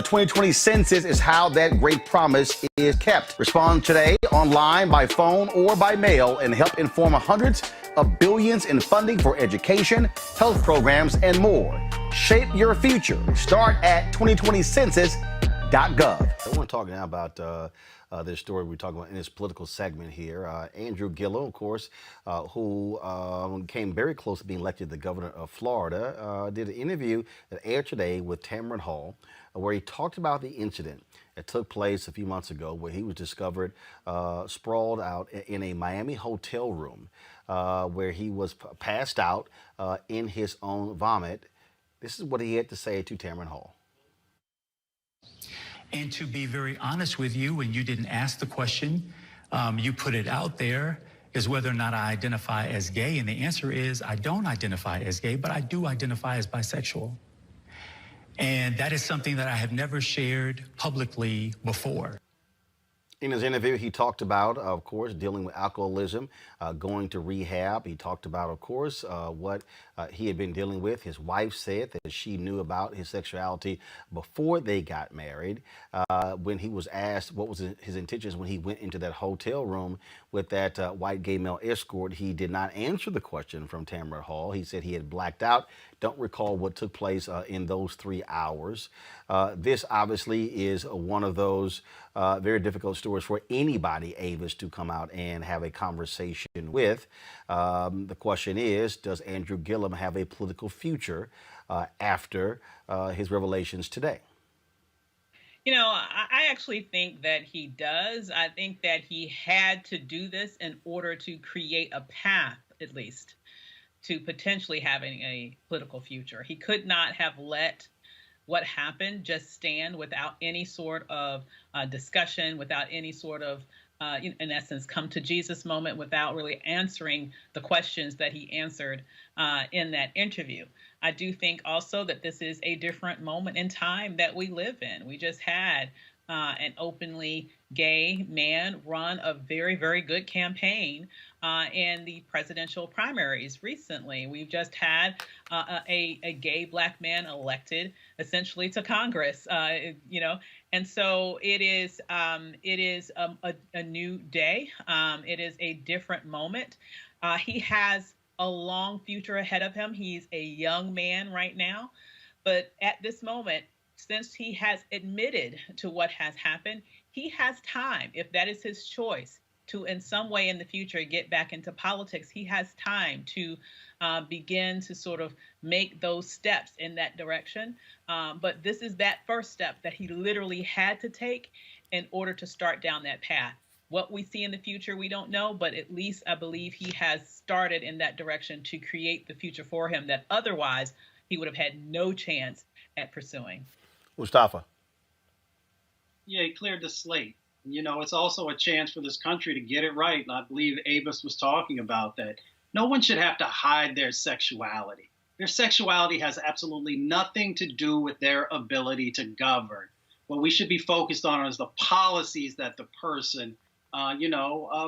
The 2020 census is how that great promise is kept. Respond today online, by phone, or by mail and help inform hundreds of billions in funding for education, health programs, and more. Shape your future. Start at 2020census.gov. I want to talk now about this story we're talking about in this political segment here. Andrew Gillum, of course, who came very close to being elected the governor of Florida, did an interview that aired today with Tamron Hall, where he talked about the incident that took place a few months ago where he was discovered sprawled out in a Miami hotel room where he was passed out in his own vomit. This is what he had to say to Tamron Hall. And to be very honest with you, when you didn't ask the question, you put it out there, is whether or not I identify as gay. And the answer is I don't identify as gay, but I do identify as bisexual. And that is something that I have never shared publicly before. In his interview, he talked about, of course, dealing with alcoholism, going to rehab. He talked about, of course, what he had been dealing with. His wife said that she knew about his sexuality before they got married. When he was asked what was his intentions when he went into that hotel room with that white gay male escort, he did not answer the question from Tamron Hall. He said he had blacked out, don't recall what took place in those 3 hours. This obviously is one of those very difficult stories for anybody, Avis, to come out and have a conversation with. The question is, does Andrew Gillum have a political future after his revelations today? You know, I actually think that he does. I think that he had to do this in order to create a path, at least, to potentially having a political future. He could not have let what happened just stand without any sort of discussion, without any sort of, in essence, come to Jesus moment, without really answering the questions that he answered in that interview. I do think also that this is a different moment in time that we live in. We just had an openly gay man run a very, very good campaign in the presidential primaries recently. We've just had a gay black man elected essentially to Congress, and so it is a new day. It is a different moment. He has a long future ahead of him. He's a young man right now, but at this moment, since he has admitted to what has happened, he has time, if that is his choice, to in some way in the future get back into politics. He has time to begin to sort of make those steps in that direction. But this is that first step that he literally had to take in order to start down that path. What we see in the future, we don't know, but at least I believe he has started in that direction to create the future for him that otherwise he would have had no chance at pursuing. Mustafa. Yeah, he cleared the slate. You know, it's also a chance for this country to get it right. And I believe Avis was talking about that. No one should have to hide their sexuality. Their sexuality has absolutely nothing to do with their ability to govern. What we should be focused on is the policies that the person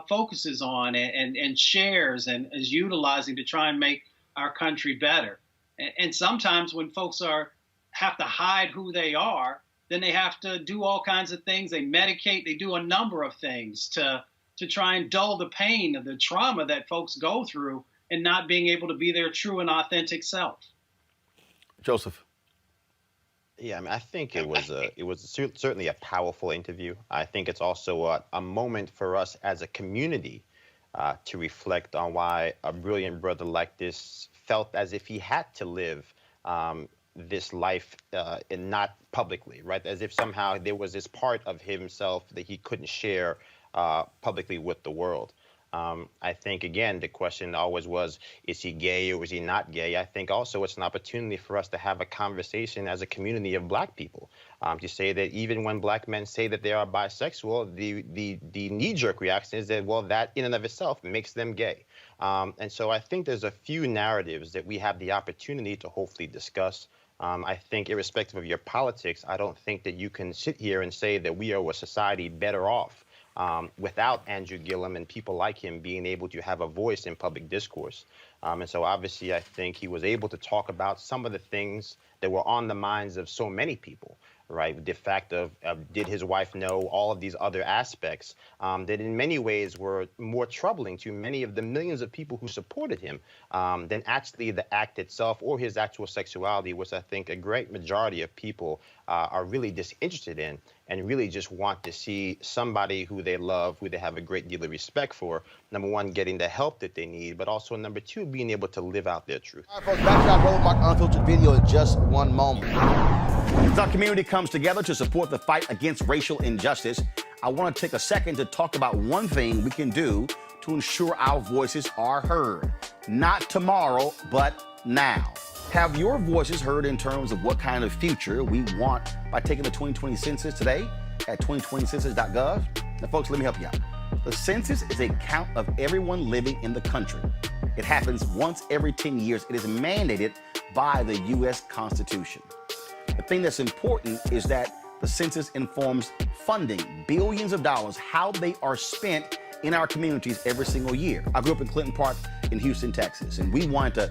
focuses on and shares and is utilizing to try and make our country better. And sometimes when folks have to hide who they are, then they have to do all kinds of things. They medicate, they do a number of things to try and dull the pain of the trauma that folks go through and not being able to be their true and authentic self. Joseph. Yeah, I mean, I think it was certainly a powerful interview. I think it's also a moment for us as a community to reflect on why a brilliant brother like this felt as if he had to live this life and not publicly, right? As if somehow there was this part of himself that he couldn't share publicly with the world. I think, again, the question always was, is he gay or is he not gay? I think also it's an opportunity for us to have a conversation as a community of black people, to say that even when black men say that they are bisexual, the knee-jerk reaction is that, well, that in and of itself makes them gay. And so I think there's a few narratives that we have the opportunity to hopefully discuss. I think irrespective of your politics, I don't think that you can sit here and say that we are a society better off without Andrew Gillum and people like him being able to have a voice in public discourse. And so obviously I think he was able to talk about some of the things that were on the minds of so many people. right? The fact of did his wife know, all of these other aspects that in many ways were more troubling to many of the millions of people who supported him than actually the act itself or his actual sexuality, which I think a great majority of people are really disinterested in and really just want to see somebody who they love, who they have a great deal of respect for, number one, getting the help that they need, but also number two, being able to live out their truth. All right, folks, back to our Roland Mark Unfiltered video in just one moment. As our community comes together to support the fight against racial injustice, I want to take a second to talk about one thing we can do to ensure our voices are heard. Not tomorrow, but now. Have your voices heard in terms of what kind of future we want by taking the 2020 census today at 2020census.gov? Now, folks, let me help you out. The census is a count of everyone living in the country. It happens once every 10 years. It is mandated by the U.S. Constitution. The thing that's important is that the census informs funding, billions of dollars, how they are spent in our communities every single year. I grew up in Clinton Park in Houston, Texas, and we wanted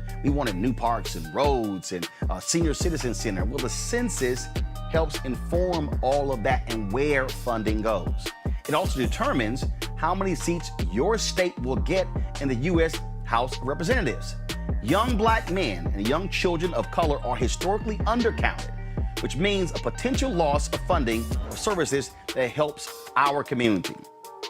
new parks and roads and a senior citizen center. Well, the census helps inform all of that and where funding goes. It also determines how many seats your state will get in the U.S. House of Representatives. Young black men and young children of color are historically undercounted, which means a potential loss of funding of services that helps our community.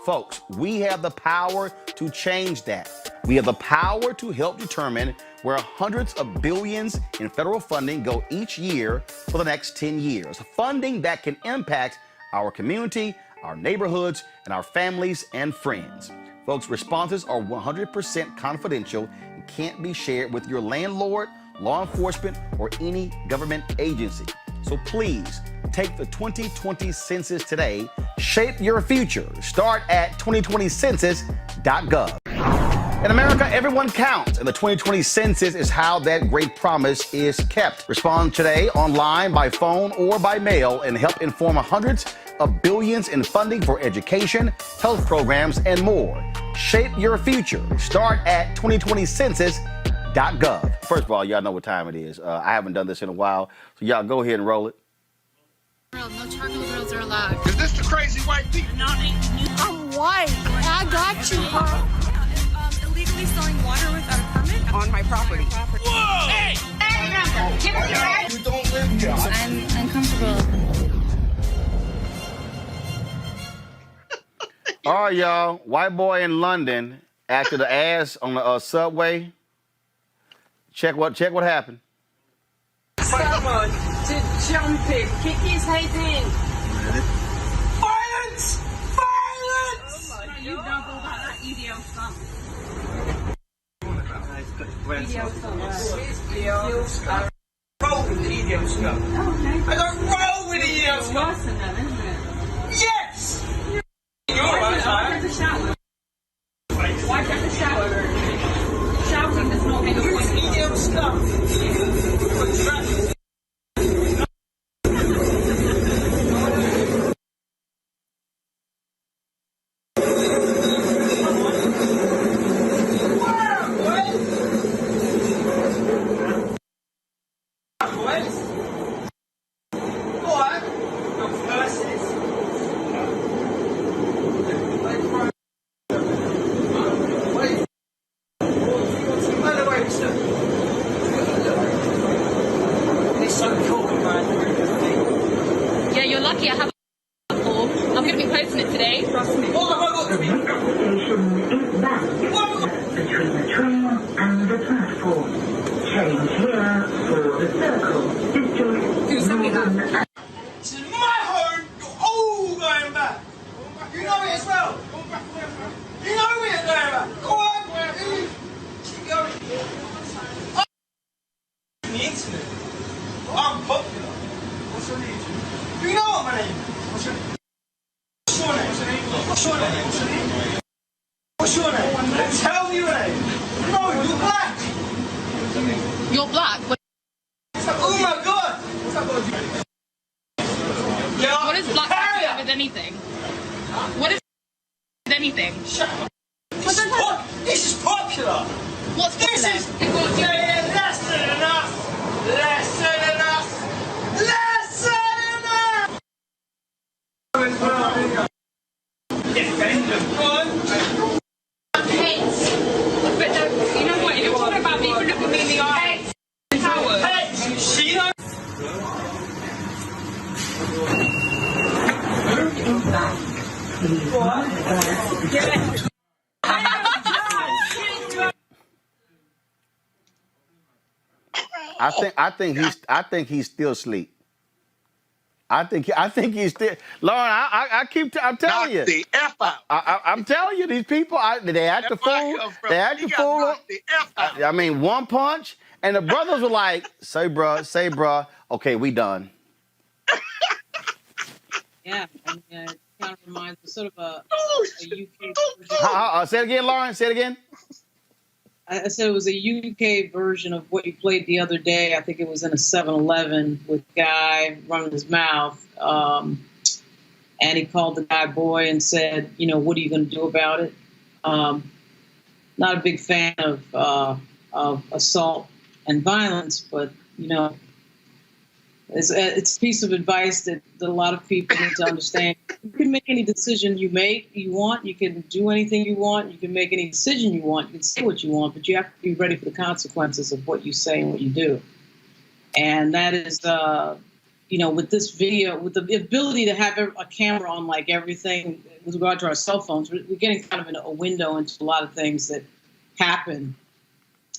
Folks, we have the power to change that. We have the power to help determine where hundreds of billions in federal funding go each year for the next 10 years. Funding that can impact our community, our neighborhoods, and our families and friends. Folks, responses are 100% confidential and can't be shared with your landlord, law enforcement, or any government agency. So please, take the 2020 census today. Shape your future. Start at 2020census.gov. In America, everyone counts, and the 2020 census is how that great promise is kept. Respond today online, by phone, or by mail, and help inform hundreds of billions in funding for education, health programs, and more. Shape your future. Start at 2020census.gov. First of all, y'all know what time it is. I haven't done this in a while, so y'all go ahead and roll it. No charcoal grills are allowed. Is this the crazy white people? I'm white. I got you, huh? Illegally selling water without a permit On my property. Whoa! Hey! You don't live here. I'm uncomfortable. All right, y'all. White boy in London acted an ass on the subway. Check what happened. Someone to jump him, kick his head in. Violence! Violence! Oh you don't go about that EDL stuff. EDL stuff. Roll with the EDL stuff. Okay. I don't roll with the EDL It's stuff. worse than them, isn't it? Yes! You're right, Why sir. have to shower? Why have to shower? Shouting does not make a Use point. EDL stuff. Yeah, you're lucky I have a form. I'm going to be posting it today. Trust me. Application is banned between the train and the platform. Change here for the Circle District. Do something like that. This is my home. You're all going back. You know it as well. You know we're going back. Go on. Keep going. On the internet. I'm popular. What's your name? You know what my name is. What's your name? What's your name? What's your name? What's your name? Tell me your name. No, you're black. You're black. Oh my God. Yeah, What is black carry got to do with anything? What is with anything? Shut up. This is popular. What's This popular? is less than enough. Less than enough. Less than enough. Please mark that. I think he's still asleep. I think he's still. Lauren, I'm telling you. Knock the F out. I'm telling you, these people, they act the fool. They act the fool. Knock the F out. I mean, one punch, and the brothers were like, say bruh, okay, we done. Yeah, and it kind of reminds me sort of a UK version. Say it again, Lauren. Say it again. I said it was a UK version of what you played the other day. I think it was in a 7-Eleven with a guy running his mouth. And he called the guy boy and said, what are you going to do about it? Not a big fan of assault and violence, but, it's a piece of advice that a lot of people need to understand. You can make any decision you want. You can do anything you want. You can make any decision you want. You can say what you want, but you have to be ready for the consequences of what you say and what you do. And that is, with this video, with the ability to have a camera on like everything with regard to our cell phones, we're getting kind of a window into a lot of things that happen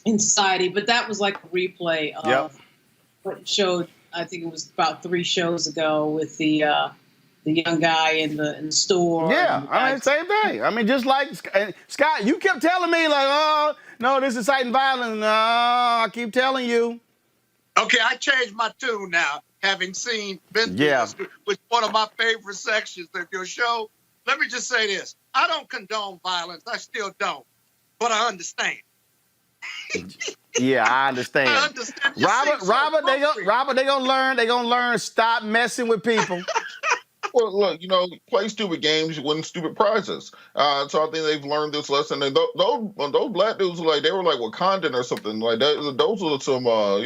in society. But that was like a replay of what showed. I think it was about 3 shows ago with the young guy in the store. Yeah, I mean, same thing. I mean, just like Scott, you kept telling me like, oh no, this is inciting violence. No, I keep telling you. Okay, I changed my tune now, having been through this, which is one of my favorite sections of your show. Let me just say this: I don't condone violence. I still don't, but I understand. Yeah, I understand. I understand. Robert, they gonna learn. They gonna learn. Stop messing with people. Well, look, play stupid games, you win stupid prizes. So I think they've learned this lesson. And those black dudes, they were like Wakandan or something. Like those are some, some of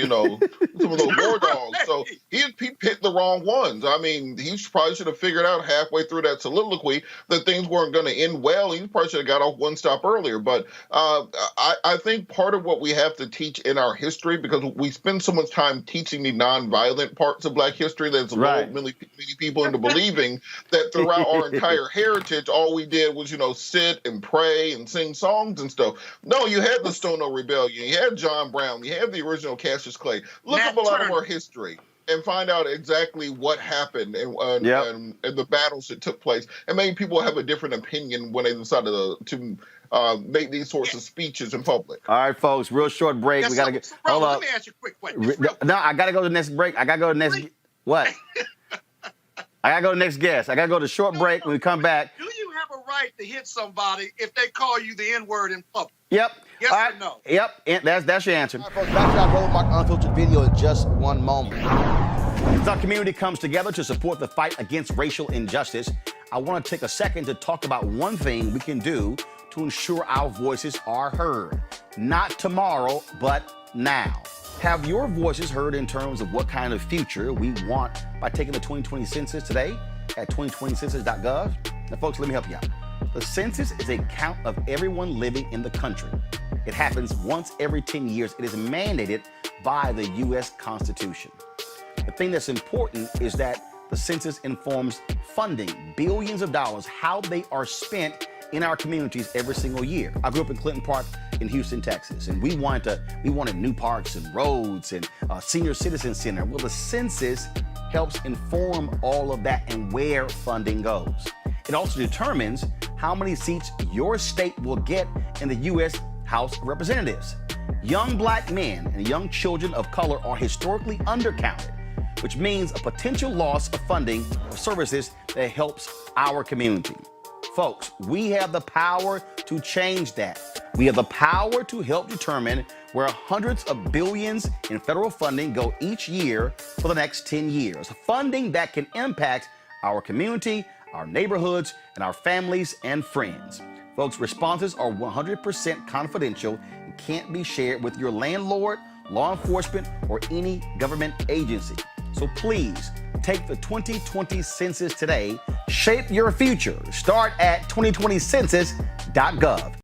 those war dogs. So he picked the wrong ones. I mean, he probably should have figured out halfway through that soliloquy that things weren't going to end well. He probably should have got off one stop earlier. But I think part of what we have to teach in our history, because we spend so much time teaching the nonviolent parts of black history that's lulled many people into believing that throughout our entire heritage, all we did was, sit and pray and sing songs and stuff. No, you had the Stono Rebellion, you had John Brown, you had the original Cassius Clay. Look up a lot of our history and find out exactly what happened and the battles that took place. And maybe people have a different opinion when they decided to make these sorts of speeches in public. All right, folks, real short break. We got to get. Hold up. Let me ask you a quick question. No, I got to go to the next break. I got to go to the next. What? I got to go to the next guest. I got to go to the short break. When we come back. Do you have a right to hit somebody if they call you the N-word in public? Yep. Yes or no? Yep. That's your answer. All right, folks, back to our roll mark unfiltered video in just one moment. As our community comes together to support the fight against racial injustice, I want to take a second to talk about one thing we can do to ensure our voices are heard. Not tomorrow, but now. Have your voices heard in terms of what kind of future we want by taking the 2020 census today at 2020census.gov? Now, folks, let me help you out. The census is a count of everyone living in the country. It happens once every 10 years. It is mandated by the U.S. Constitution. The thing that's important is that the census informs funding, billions of dollars, how they are spent in our communities every single year. I grew up in Clinton Park in Houston, Texas, and we wanted new parks and roads and a senior citizen center. Well, the census helps inform all of that and where funding goes. It also determines how many seats your state will get in the U.S. House of Representatives. Young black men and young children of color are historically undercounted, which means a potential loss of funding for services that helps our community. Folks, we have the power to change that. We have the power to help determine where hundreds of billions in federal funding go each year for the next 10 years. Funding that can impact our community, our neighborhoods, and our families and friends. Folks, responses are 100% confidential and can't be shared with your landlord, law enforcement, or any government agency. So please, take the 2020 census today. Shape your future. Start at 2020census.gov.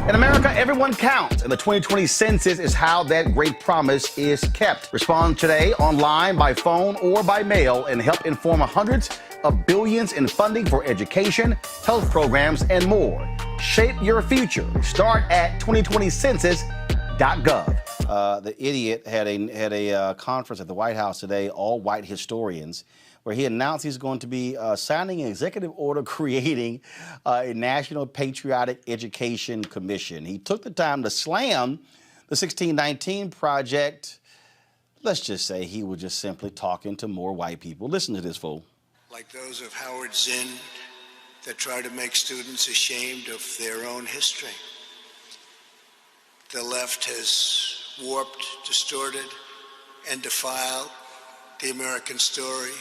In America, everyone counts, and the 2020 census is how that great promise is kept. Respond today online, by phone, or by mail, and help inform hundreds of billions in funding for education, health programs, and more. Shape your future. Start at 2020census.gov. The idiot had a conference at the White House today, all white historians, where he announced he's going to be signing an executive order creating a National Patriotic Education Commission. He took the time to slam the 1619 Project. Let's just say he was just simply talking to more white people. Listen to this, fool. Like those of Howard Zinn that try to make students ashamed of their own history. The left has warped, distorted, and defiled the American story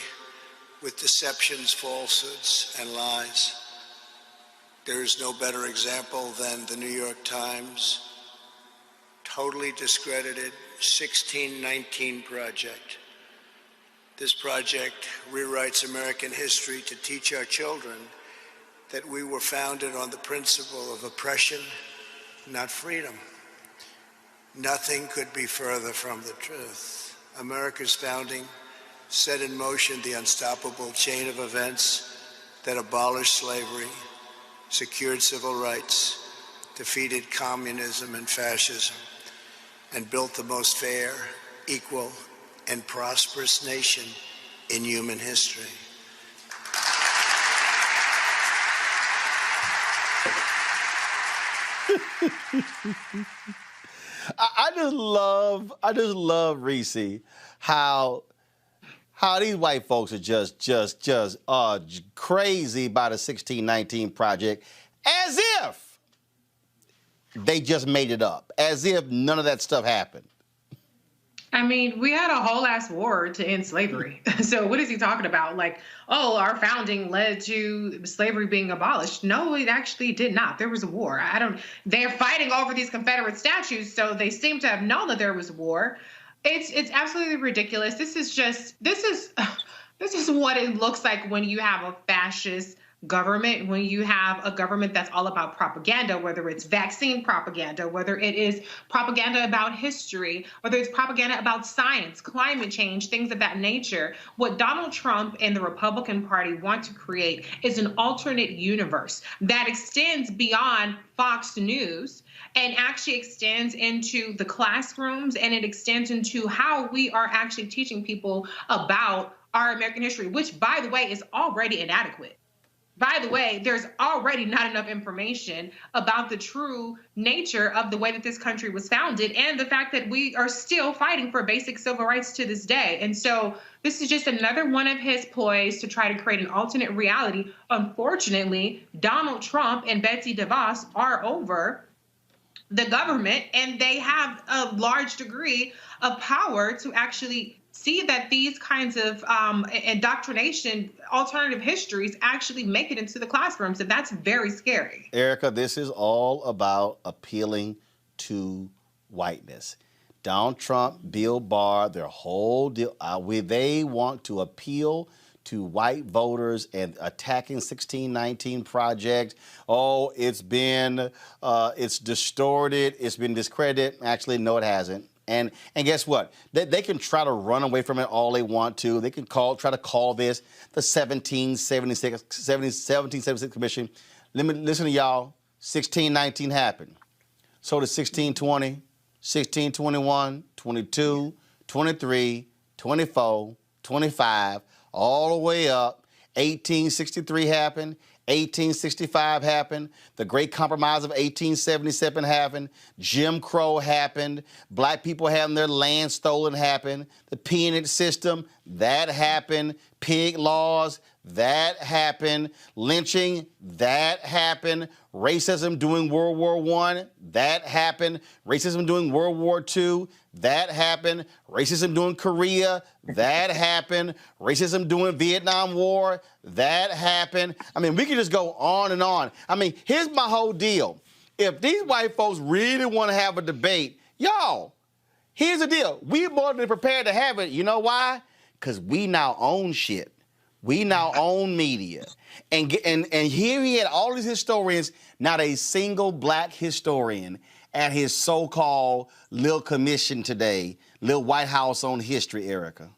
with deceptions, falsehoods, and lies. There is no better example than the New York Times totally discredited 1619 Project. This project rewrites American history to teach our children that we were founded on the principle of oppression, not freedom. Nothing could be further from the truth. America's founding set in motion the unstoppable chain of events that abolished slavery, secured civil rights, defeated communism and fascism, and built the most fair, equal, and prosperous nation in human history. I just love Reese, how these white folks are just crazy about the 1619 Project, as if they just made it up, as if none of that stuff happened. I mean, we had a whole ass war to end slavery. So what is he talking about? Like, oh, our founding led to slavery being abolished. No, it actually did not. There was a war. They're fighting over these Confederate statues, so they seem to have known that there was a war. It's absolutely ridiculous. This is what it looks like when you have a fascist government, when you have a government that's all about propaganda, whether it's vaccine propaganda, whether it is propaganda about history, whether it's propaganda about science, climate change, things of that nature. What Donald Trump and the Republican Party want to create is an alternate universe that extends beyond Fox News and actually extends into the classrooms, and it extends into how we are actually teaching people about our American history, which, by the way, is already inadequate. By the way, there's already not enough information about the true nature of the way that this country was founded and the fact that we are still fighting for basic civil rights to this day. And so this is just another one of his ploys to try to create an alternate reality. Unfortunately, Donald Trump and Betsy DeVos are over the government, and they have a large degree of power to actually see that these kinds of indoctrination, alternative histories actually make it into the classrooms. And that's very scary. Erica, this is all about appealing to whiteness. Donald Trump, Bill Barr, their whole deal, they want to appeal to white voters and attacking 1619 Project. Oh, it's distorted, it's been discredited. Actually, no, it hasn't. And guess what? They can try to run away from it all they want to. They can try to call this the 1776 Commission. Listen to y'all. 1619 happened. So did 1620, 1621, 22, 23, 24, 25, all the way up. 1863 happened. 1865 happened. The Great Compromise of 1877 happened. Jim Crow happened. Black people having their land stolen happened. The peonage system, that happened. Pig laws, that happened. Lynching, that happened. Racism during World War I, that happened. Racism during World War II, that happened. Racism during Korea, that happened. Racism during Vietnam War, that happened. I mean, we can just go on and on. I mean, here's my whole deal. If these white folks really want to have a debate, y'all, here's the deal. We're more than prepared to have it. You know why? Because we now own shit. We now own media. And here he had all these historians, not a single black historian at his so-called little commission today, little White House on history, Erica.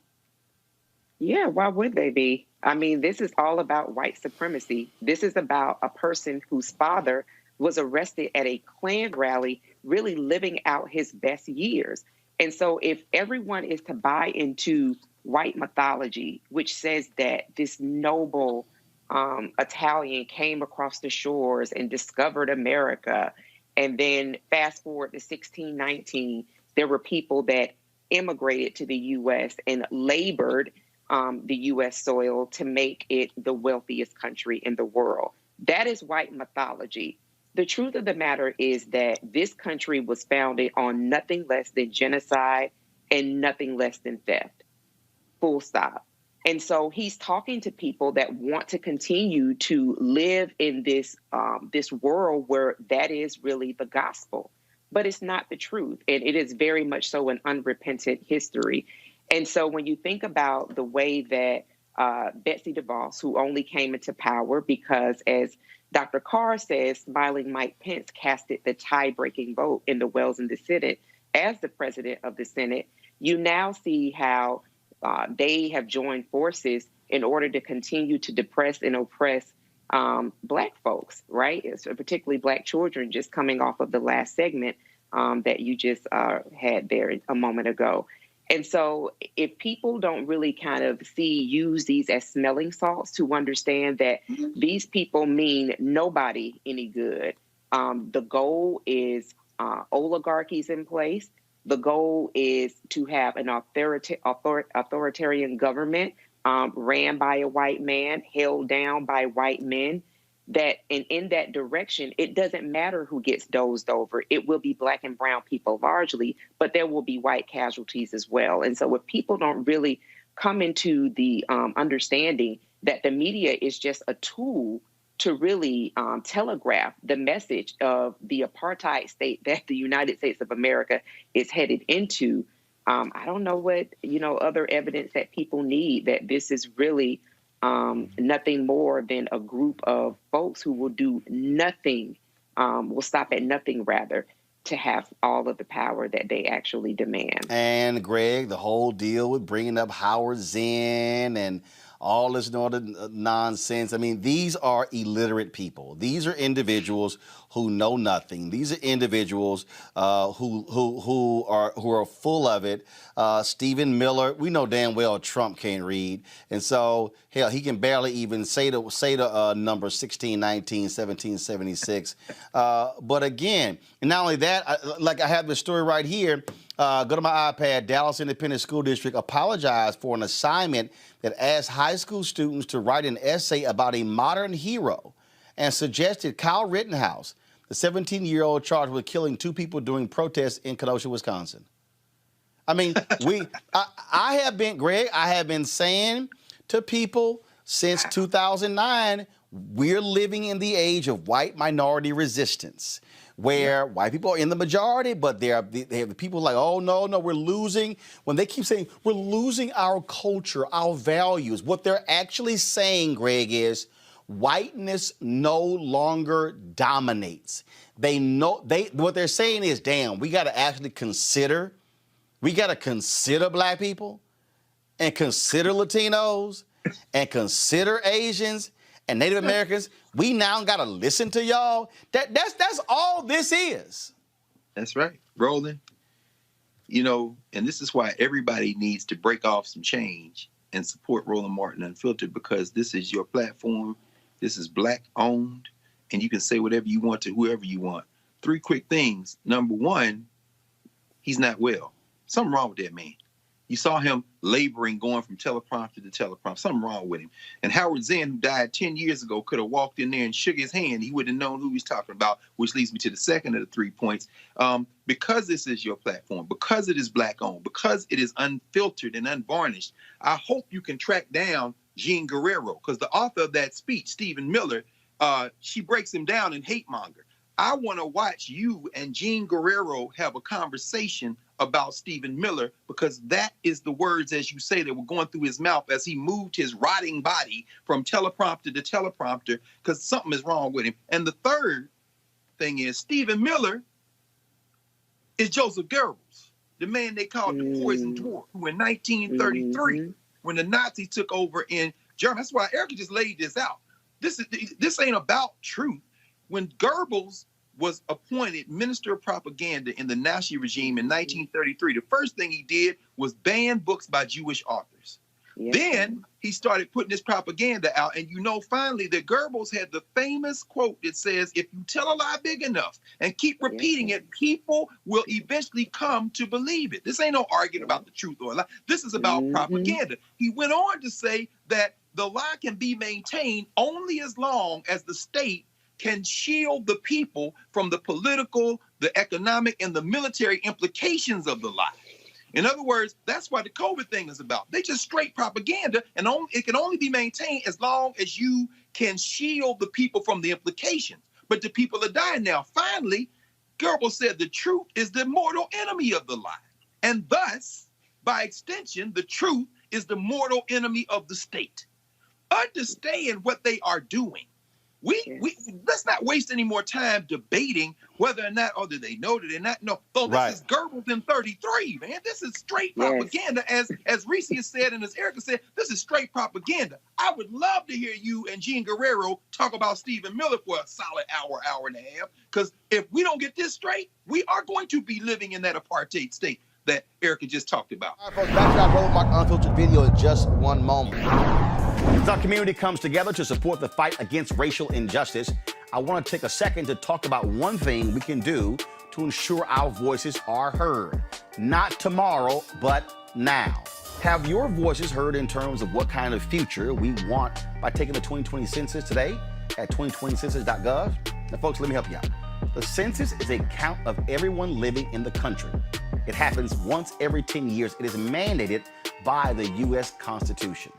Yeah, why would they be? I mean, this is all about white supremacy. This is about a person whose father was arrested at a Klan rally, really living out his best years. And so if everyone is to buy into white mythology, which says that this noble Italian came across the shores and discovered America, and then fast forward to 1619, there were people that immigrated to the U.S. and labored the U.S. soil to make it the wealthiest country in the world. That is white mythology. The truth of the matter is that this country was founded on nothing less than genocide and nothing less than theft. Full stop. And so he's talking to people that want to continue to live in this this world where that is really the gospel. But it's not the truth. And it is very much so an unrepentant history. And so when you think about the way that Betsy DeVos, who only came into power because, as Dr. Carr says, smiling Mike Pence casted the tie-breaking vote in the Wells and the Senate as the president of the Senate, you now see how they have joined forces in order to continue to depress and oppress Black folks, right? It's particularly Black children, just coming off of the last segment that you just had there a moment ago. And so if people don't really kind of use these as smelling salts to understand that these people mean nobody any good, the goal is oligarchies in place. The goal is to have an authoritarian government ran by a white man, held down by white men. That and in that direction, it doesn't matter who gets dozed over. It will be Black and brown people largely, but there will be white casualties as well. And so if people don't really come into the understanding that the media is just a tool to really telegraph the message of the apartheid state that the United States of America is headed into, I don't know what, other evidence that people need that this is really nothing more than a group of folks who will do nothing, will stop at nothing rather, to have all of the power that they actually demand. And Greg, the whole deal with bringing up Howard Zinn and all this other nonsense. I mean, these are illiterate people. These are individuals who know nothing. These are individuals who are full of it. Stephen Miller, we know damn well Trump can't read, and so hell, he can barely even say the number 1619, 1776. But again, and not only that, I have the story right here. Go to my iPad. Dallas Independent School District apologized for an assignment that asked high school students to write an essay about a modern hero and suggested Kyle Rittenhouse, the 17-year-old charged with killing 2 people during protests in Kenosha, Wisconsin. I mean, I have been saying to people since 2009, we're living in the age of white minority resistance, where white people are in the majority, but they have the people like, oh, no, we're losing. When they keep saying we're losing our culture, our values, what they're actually saying, Greg, is whiteness no longer dominates. What they're saying is, damn, we got to actually consider Black people and consider Latinos and consider Asians and Native Americans. We now got to listen to y'all. That's all this is. That's right. Roland, and this is why everybody needs to break off some change and support Roland Martin Unfiltered, because this is your platform. This is Black owned, and you can say whatever you want to whoever you want. 3 quick things. Number 1, he's not well. Something wrong with that man. You saw him laboring, going from teleprompter to teleprompter. Something wrong with him. And Howard Zinn, who died 10 years ago, could have walked in there and shook his hand. He wouldn't have known who he was talking about, which leads me to the second of the 3 points. Because this is your platform, because it is Black-owned, because it is unfiltered and unvarnished, I hope you can track down Jean Guerrero, because the author of that speech, Stephen Miller, she breaks him down in hate monger. I want to watch you and Jean Guerrero have a conversation about Stephen Miller, because that is the words, as you say, that were going through his mouth as he moved his rotting body from teleprompter to teleprompter, because something is wrong with him. And the third thing is, Stephen Miller is Joseph Goebbels, the man they called the Poison Dwarf, who in 1933, when the Nazis took over in Jeremy, that's why Erica just laid this out. This ain't about truth. When Goebbels was appointed Minister of Propaganda in the Nazi regime in 1933, the first thing he did was ban books by Jewish authors. Yeah. Then he started putting this propaganda out, and finally that Goebbels had the famous quote that says, if you tell a lie big enough and keep repeating it, people will eventually come to believe it. This ain't no arguing about the truth or a lie. This is about propaganda. He went on to say that the lie can be maintained only as long as the state can shield the people from the political, the economic, and the military implications of the lie. In other words, that's what the COVID thing is about. They just straight propaganda, and it can only be maintained as long as you can shield the people from the implications. But the people are dying now. Finally, Goebbels said the truth is the mortal enemy of the lie. And thus, by extension, the truth is the mortal enemy of the state. Understand what they are doing. Let's not waste any more time debating whether or not, or do they know, do they not know? So this is Goebbels in 33, man. This is straight propaganda. As Reese has said and as Erica said, this is straight propaganda. I would love to hear you and Jean Guerrero talk about Stephen Miller for a solid hour and a half. Because if we don't get this straight, we are going to be living in that apartheid state that Erica just talked about. All right, folks, back to our Roland Martin Unfiltered video in just one moment. As our community comes together to support the fight against racial injustice, I want to take a second to talk about one thing we can do to ensure our voices are heard. Not tomorrow, but now. Have your voices heard in terms of what kind of future we want by taking the 2020 census today at 2020census.gov? Now, folks, let me help you out. The census is a count of everyone living in the country. It happens once every 10 years. It is mandated by the U.S. Constitution.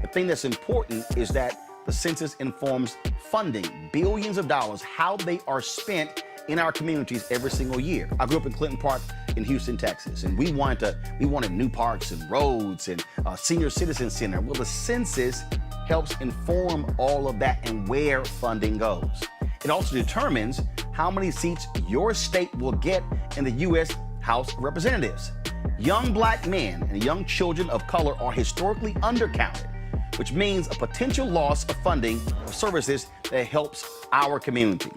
The thing that's important is that the census informs funding, billions of dollars, how they are spent in our communities every single year. I grew up in Clinton Park in Houston, Texas, and we wanted new parks and roads and a senior citizen center. Well, the census helps inform all of that and where funding goes. It also determines how many seats your state will get in the U.S. House of Representatives. Young black men and young children of color are historically undercounted, which means a potential loss of funding for services that helps our community.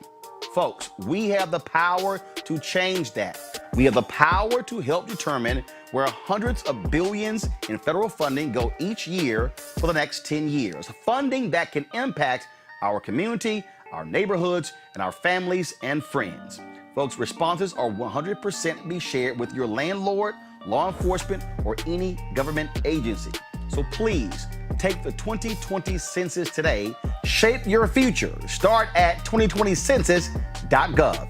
Folks, we have the power to change that. We have the power to help determine where hundreds of billions in federal funding go each year for the next 10 years. Funding that can impact our community, our neighborhoods, and our families and friends. Folks, responses are 100% be shared with your landlord, law enforcement, or any government agency. So please, take the 2020 census today. Shape your future. Start at 2020census.gov.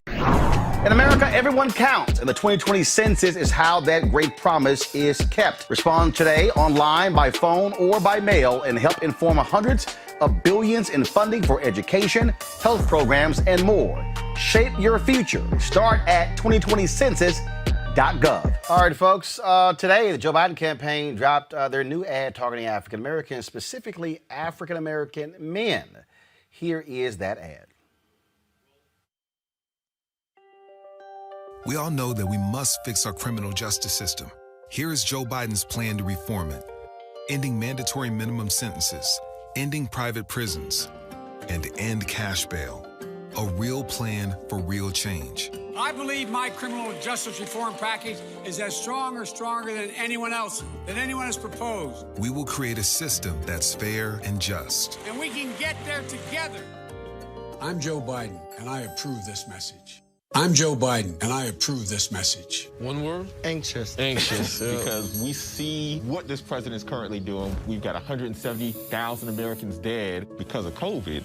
In America, everyone counts, and the 2020 census is how that great promise is kept. Respond today online, by phone, or by mail, and help inform hundreds of billions in funding for education, health programs, and more. Shape your future. Start at 2020census.gov. All right, folks. Today, the Joe Biden campaign dropped their new ad targeting African Americans, specifically African American men. Here is that ad. We all know that we must fix our criminal justice system. Here is Joe Biden's plan to reform it: ending mandatory minimum sentences, ending private prisons, and end cash bail. A real plan for real change. I believe my criminal justice reform package is as strong or stronger than anyone else, than anyone has proposed. We will create a system that's fair and just. And we can get there together. I'm Joe Biden, and I approve this message. I'm Joe Biden, and I approve this message. One word? Anxious. Anxious. Because we see what this president is currently doing. We've got 170,000 Americans dead because of COVID.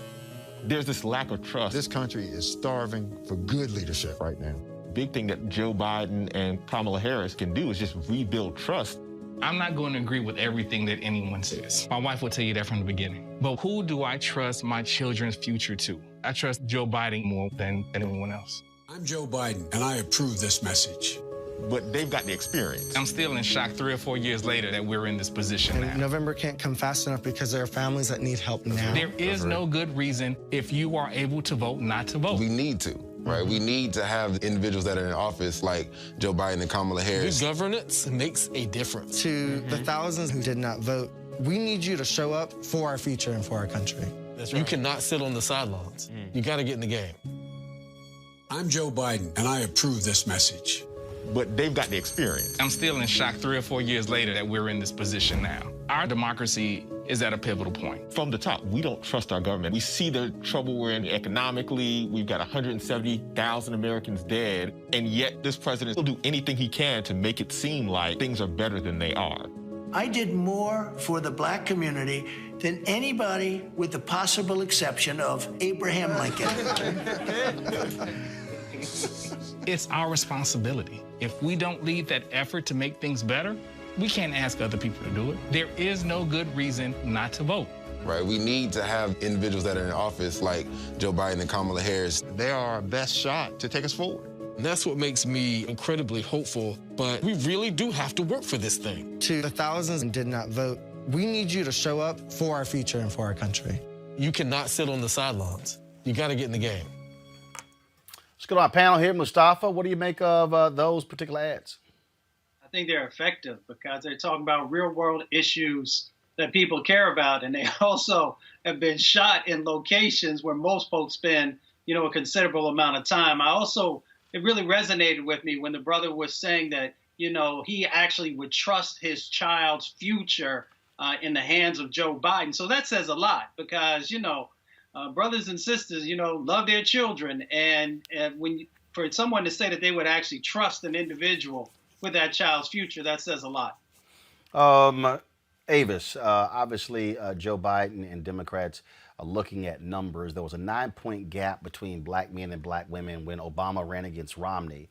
There's this lack of trust. This country is starving for good leadership right now. Big thing that Joe Biden and Kamala Harris can do is just rebuild trust. I'm not going to agree with everything that anyone says. My wife will tell you that from the beginning. But who do I trust my children's future to? I trust Joe Biden more than anyone else. I'm Joe Biden, and I approve this message. But they've got the experience. I'm still in shock 3 or 4 years later that we're in this position now. November can't come fast enough because there are families that need help now. There is no good reason, if you are able to vote, not to vote. We need to, right? We need to have individuals that are in office like Joe Biden and Kamala Harris. Good governance makes a difference. To the thousands who did not vote, We need you to show up for our future and for our country. That's right. You cannot sit on the sidelines. You got to get in the game. I'm Joe Biden, and I approve this message. But they've got the experience. I'm still in shock 3 or 4 years later that we're in this position now. Our democracy is at a pivotal point. From the top, we don't trust our government. We see the trouble we're in economically. We've got 170,000 Americans dead, and yet this president will do anything he can to make it seem like things are better than they are. I did more for the black community than anybody with the possible exception of Abraham Lincoln. It's our responsibility. If we don't lead that effort to make things better, we can't ask other people to do it. There is no good reason not to vote. Right, we need to have individuals that are in office like Joe Biden and Kamala Harris. They are our best shot to take us forward. And that's what makes me incredibly hopeful, but we really do have to work for this thing. To the thousands who did not vote, we need you to show up for our future and for our country. You cannot sit on the sidelines. You got to get in the game. Let's go to our panel here. Mustafa, what do you make of those particular ads? I think they're effective because they're talking about real world issues that people care about. And they also have been shot in locations where most folks spend, a considerable amount of time. It really resonated with me when the brother was saying that, he actually would trust his child's future in the hands of Joe Biden. So that says a lot because, brothers and sisters, love their children. And for someone to say that they would actually trust an individual with that child's future, that says a lot. Avis, obviously Joe Biden and Democrats are looking at numbers. There was a 9-point gap between black men and black women when Obama ran against Romney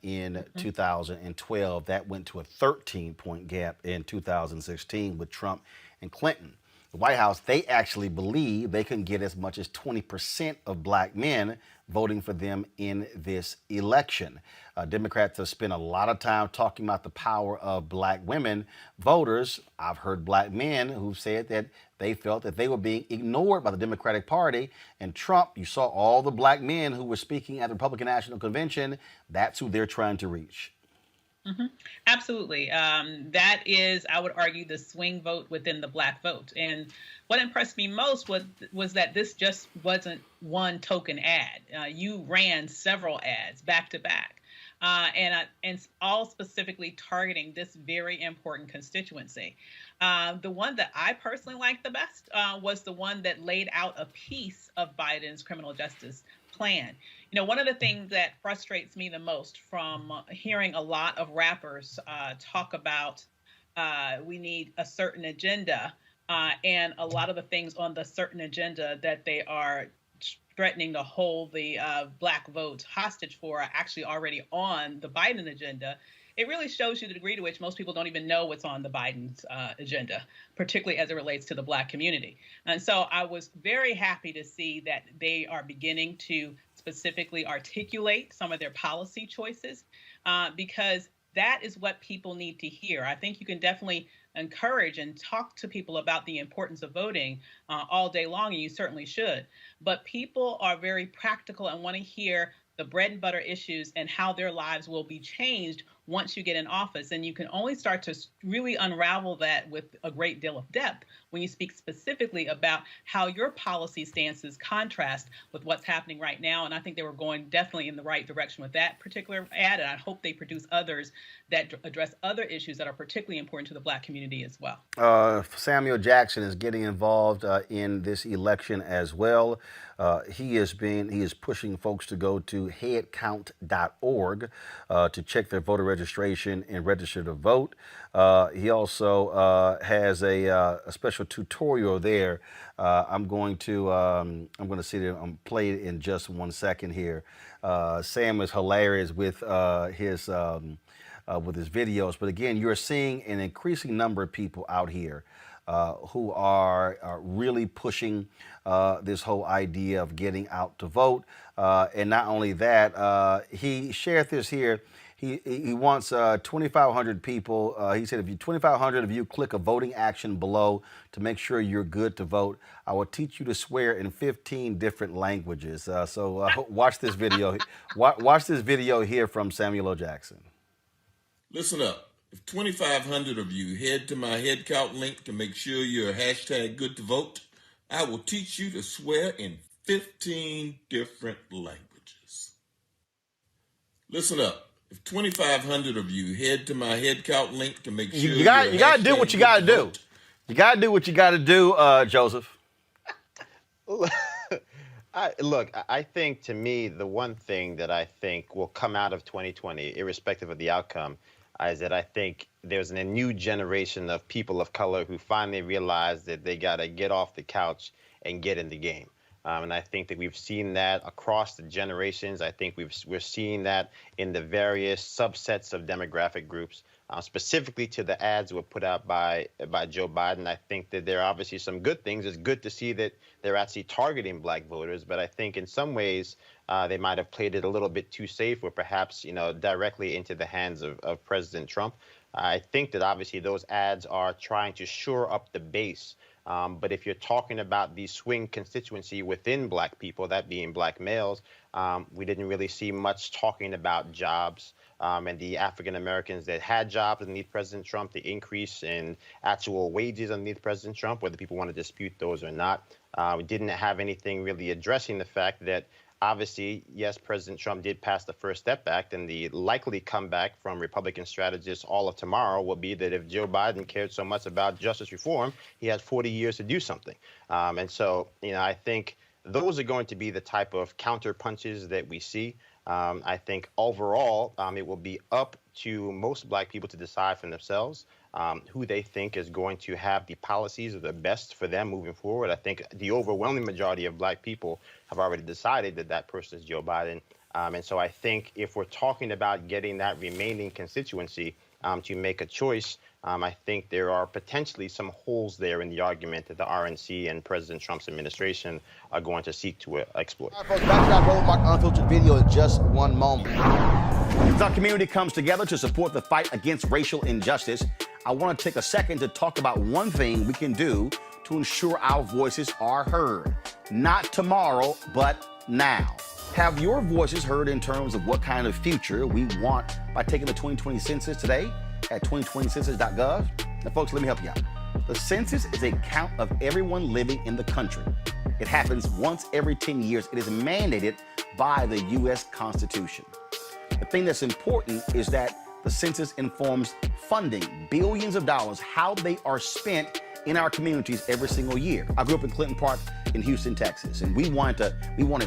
in 2012. That went to a 13-point gap in 2016 with Trump and Clinton. The White House, they actually believe they can get as much as 20% of black men voting for them in this election. Democrats have spent a lot of time talking about the power of black women voters. I've heard black men who said that they felt that they were being ignored by the Democratic Party. And Trump, you saw all the black men who were speaking at the Republican National Convention. That's who they're trying to reach. Mm-hmm. Absolutely. That is, I would argue, the swing vote within the black vote. And what impressed me most was that this just wasn't one token ad. You ran several ads back to back. And all specifically targeting this very important constituency. The one that I personally liked the best was the one that laid out a piece of Biden's criminal justice plan. One of the things that frustrates me the most from hearing a lot of rappers talk about we need a certain agenda and a lot of the things on the certain agenda that they are threatening to hold the black vote hostage for are actually already on the Biden agenda. It really shows you the degree to which most people don't even know what's on the Biden's agenda, particularly as it relates to the black community. And so I was very happy to see that they are beginning to specifically articulate some of their policy choices because that is what people need to hear. I think you can definitely encourage and talk to people about the importance of voting all day long, and you certainly should. But people are very practical and want to hear the bread and butter issues and how their lives will be changed once you get in office. And you can only start to really unravel that with a great deal of depth when you speak specifically about how your policy stances contrast with what's happening right now. And I think they were going definitely in the right direction with that particular ad. And I hope they produce others that address other issues that are particularly important to the black community as well. Samuel Jackson is getting involved in this election as well. He is pushing folks to go to headcount.org to check their voter registration and register to vote. He also has a special tutorial there. I'm going to see them play it in just 1 second here. Sam is hilarious with his videos, but again, you're seeing an increasing number of people out here who are really pushing this whole idea of getting out to vote. And not only that, he shared this here. He wants 2,500 people. He said, if 2,500 of you click a voting action below to make sure you're good to vote, I will teach you to swear in 15 different languages. So watch this video. Watch this video here from Samuel L. Jackson. Listen up. if 2,500 of you head to my head count link to make sure you're hashtag good to vote, I will teach you to swear in 15 different languages. Listen up. If 2,500 of you head to my head count link to make sure You got to do what you got to do. You got to do what you got to do, Joseph. I think, to me, the one thing that I think will come out of 2020, irrespective of the outcome, is that I think there's a new generation of people of color who finally realize that they got to get off the couch and get in the game. And I think that we've seen that across the generations. I think we're seeing that in the various subsets of demographic groups. Specifically to the ads that were put out by Joe Biden, I think that there are obviously some good things. It's good to see that they're actually targeting black voters, but I think in some ways they might have played it a little bit too safe, or perhaps directly into the hands of President Trump. I think that obviously those ads are trying to shore up the base. But if you're talking about the swing constituency within black people, that being black males, we didn't really see much talking about jobs. And the African Americans that had jobs underneath President Trump, the increase in actual wages underneath President Trump, whether people want to dispute those or not. We didn't have anything really addressing the fact that obviously, yes, President Trump did pass the First Step Act, and the likely comeback from Republican strategists all of tomorrow will be that if Joe Biden cared so much about justice reform, he had 40 years to do something. And so, I think those are going to be the type of counter punches that we see. I think overall, it will be up to most black people to decide for themselves who they think is going to have the policies that are best for them moving forward. I think the overwhelming majority of black people have already decided that that person is Joe Biden. And so I think if we're talking about getting that remaining constituency to make a choice, I think there are potentially some holes there in the argument that the RNC and President Trump's administration are going to seek to exploit. All right, folks, back to our Roland Martin Unfiltered video in just one moment. As our community comes together to support the fight against racial injustice, I want to take a second to talk about one thing we can do to ensure our voices are heard. Not tomorrow, but now. Have your voices heard in terms of what kind of future we want by taking the 2020 census today at 2020census.gov? Now, folks, let me help you out. The census is a count of everyone living in the country. It happens once every 10 years. It is mandated by the U.S. Constitution. The thing that's important is that the census informs funding, billions of dollars, how they are spent in our communities every single year. I grew up in Clinton Park in Houston, Texas, and we wanted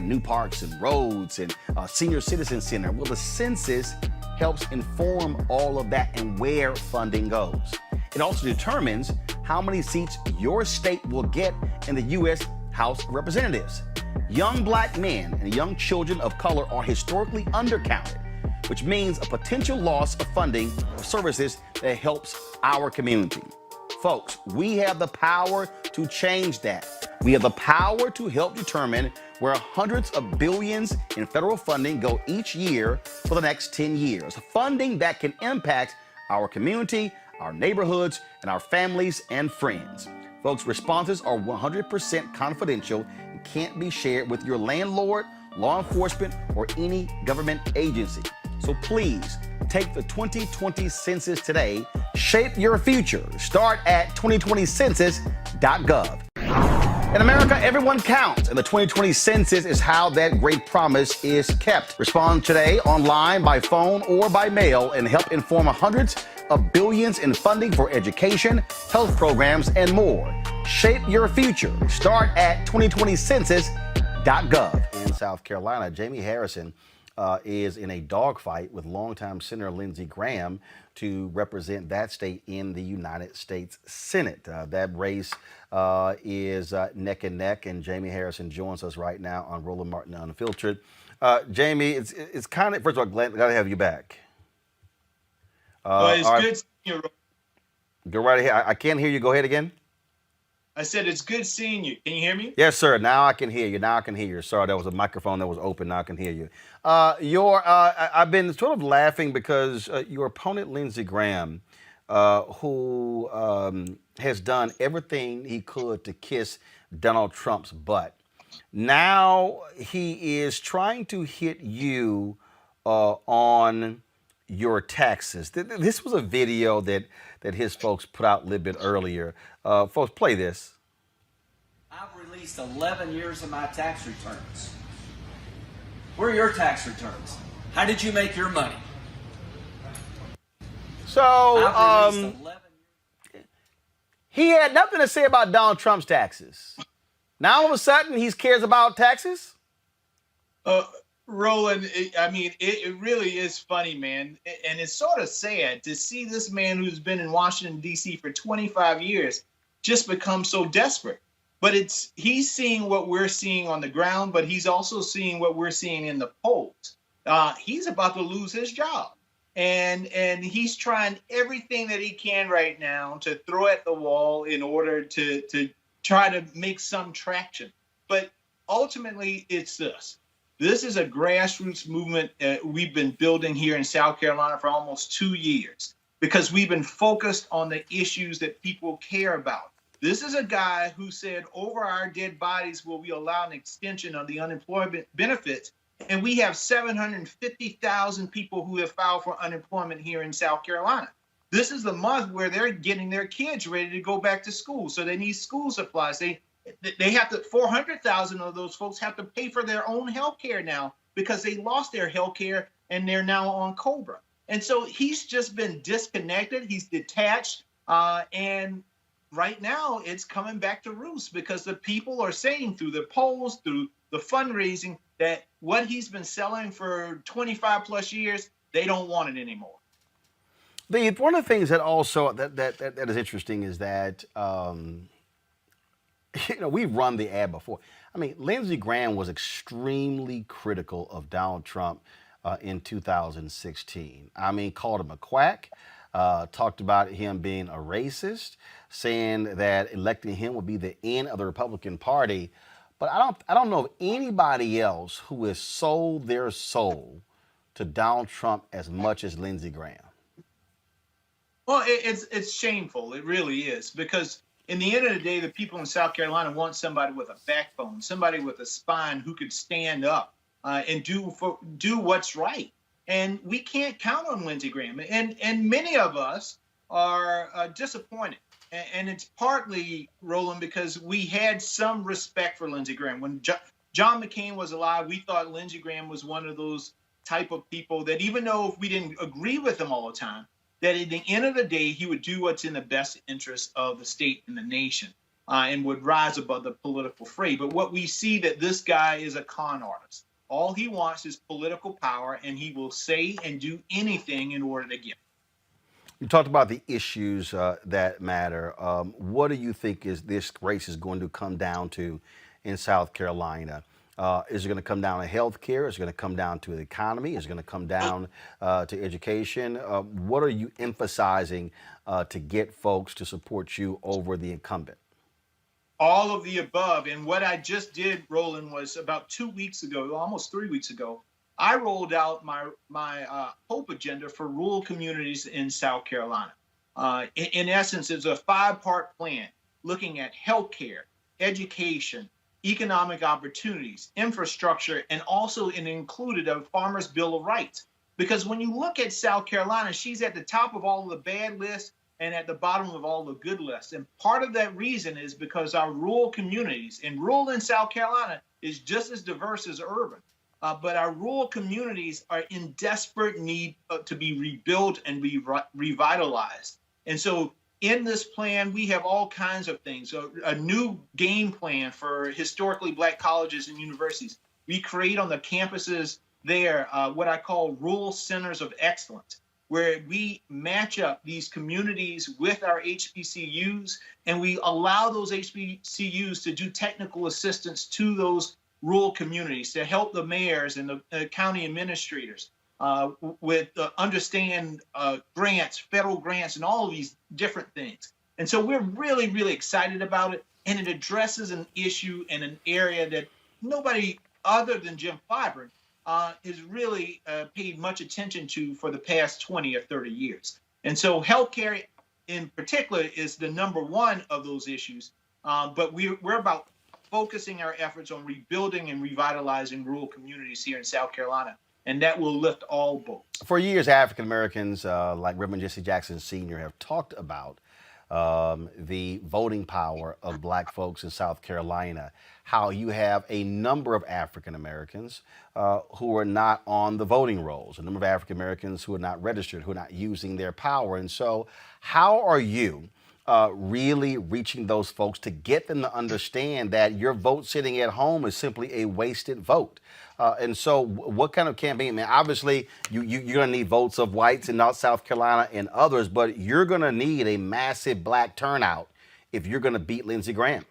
new parks and roads and a senior citizen center. Well, the census helps inform all of that and where funding goes. It also determines how many seats your state will get in the U.S. House of Representatives. Young black men and young children of color are historically undercounted, which means a potential loss of funding for services that helps our community. Folks, we have the power to change that. We have the power to help determine where hundreds of billions in federal funding go each year for the next 10 years. Funding that can impact our community, our neighborhoods, and our families and friends. Folks, responses are 100% confidential and can't be shared with your landlord, law enforcement, or any government agency. So please, take the 2020 census today. Shape your future. Start at 2020census.gov. In America, everyone counts, and the 2020 census is how that great promise is kept. Respond today online, by phone, or by mail, and help inform hundreds of billions in funding for education, health programs, and more. Shape your future. Start at 2020census.gov. In South Carolina, Jamie Harrison is in a dogfight with longtime Senator Lindsey Graham to represent that state in the United States Senate. That race is neck and neck, and Jamie Harrison joins us right now on Roland Martin Unfiltered. Jamie, it's kind of, first of all, glad to have you back. Well, it's good seeing you. Go right ahead. I can't hear you. Go ahead again. I said it's good seeing you. Can you hear me? Yes, sir. Now I can hear you. Sorry, that was a microphone that was open. Now I can hear you. I've been sort of laughing because your opponent, Lindsey Graham, who has done everything he could to kiss Donald Trump's butt, now he is trying to hit you on your taxes. This was a video that his folks put out a little bit earlier. Folks, play this. I've released 11 years of my tax returns. Where are your tax returns? How did you make your money? So, he had nothing to say about Donald Trump's taxes. Now, all of a sudden, he cares about taxes? Roland, it really is funny, man. And it's sort of sad to see this man who's been in Washington, D.C. for 25 years just become so desperate. But he's seeing what we're seeing on the ground, but he's also seeing what we're seeing in the polls. He's about to lose his job. And he's trying everything that he can right now to throw at the wall in order to try to make some traction. But ultimately, it's this. This is a grassroots movement that we've been building here in South Carolina for almost 2 years because we've been focused on the issues that people care about. This is a guy who said, over our dead bodies will we allow an extension of the unemployment benefits. And we have 750,000 people who have filed for unemployment here in South Carolina. This is the month where they're getting their kids ready to go back to school. So they need school supplies. They have to, 400,000 of those folks have to pay for their own health care now because they lost their health care and they're now on COBRA. And so he's just been disconnected. He's detached. And right now it's coming back to roost because the people are saying through the polls, through the fundraising, that what he's been selling for 25 plus years, they don't want it anymore. One of the things that also that is interesting is that we've run the ad before. I mean, Lindsey Graham was extremely critical of Donald Trump in 2016. I mean, called him a quack, talked about him being a racist, saying that electing him would be the end of the Republican Party. But I don't know of anybody else who has sold their soul to Donald Trump as much as Lindsey Graham. Well, it's shameful. It really is, because in the end of the day, the people in South Carolina want somebody with a backbone, somebody with a spine who could stand up and do what's right. And we can't count on Lindsey Graham. And many of us are disappointed. And it's partly, Roland, because we had some respect for Lindsey Graham. When John McCain was alive, we thought Lindsey Graham was one of those type of people that even though if we didn't agree with him all the time, that at the end of the day, he would do what's in the best interest of the state and the nation and would rise above the political fray. But what we see that this guy is a con artist. All he wants is political power, and he will say and do anything in order to get it. You talked about the issues that matter. What do you think this race is going to come down to in South Carolina? Is it going to come down to health care? Is it going to come down to the economy? Is it going to come down to education? What are you emphasizing to get folks to support you over the incumbent? All of the above. And what I just did, Roland, was about 2 weeks ago, almost 3 weeks ago, I rolled out my HOPE agenda for rural communities in South Carolina. In essence, it's a 5-part plan looking at healthcare, education, economic opportunities, infrastructure, and also it included a Farmers' Bill of Rights. Because when you look at South Carolina, she's at the top of all of the bad lists and at the bottom of all the good lists. And part of that reason is because our rural communities, and rural in South Carolina is just as diverse as urban. But our rural communities are in desperate need to be rebuilt and be revitalized. And so in this plan, we have all kinds of things. A new game plan for historically Black colleges and universities. We create on the campuses there what I call rural centers of excellence, where we match up these communities with our HBCUs, and we allow those HBCUs to do technical assistance to those rural communities to help the mayors and the county administrators with understand grants, federal grants, and all of these different things. And so we're really, really excited about it. And it addresses an issue in an area that nobody other than Jim Clyburn has really paid much attention to for the past 20 or 30 years. And so healthcare in particular is the number one of those issues. But we're about focusing our efforts on rebuilding and revitalizing rural communities here in South Carolina. and that will lift all boats. For years, African Americans like Reverend Jesse Jackson Sr. have talked about the voting power of black folks in South Carolina, how you have a number of African Americans who are not on the voting rolls, a number of African Americans who are not registered, who are not using their power. And so how are you really reaching those folks to get them to understand that your vote sitting at home is simply a wasted vote? And so what kind of campaign, man? Obviously, you're going to need votes of whites in North South Carolina and others, but you're going to need a massive black turnout if you're going to beat Lindsey Graham.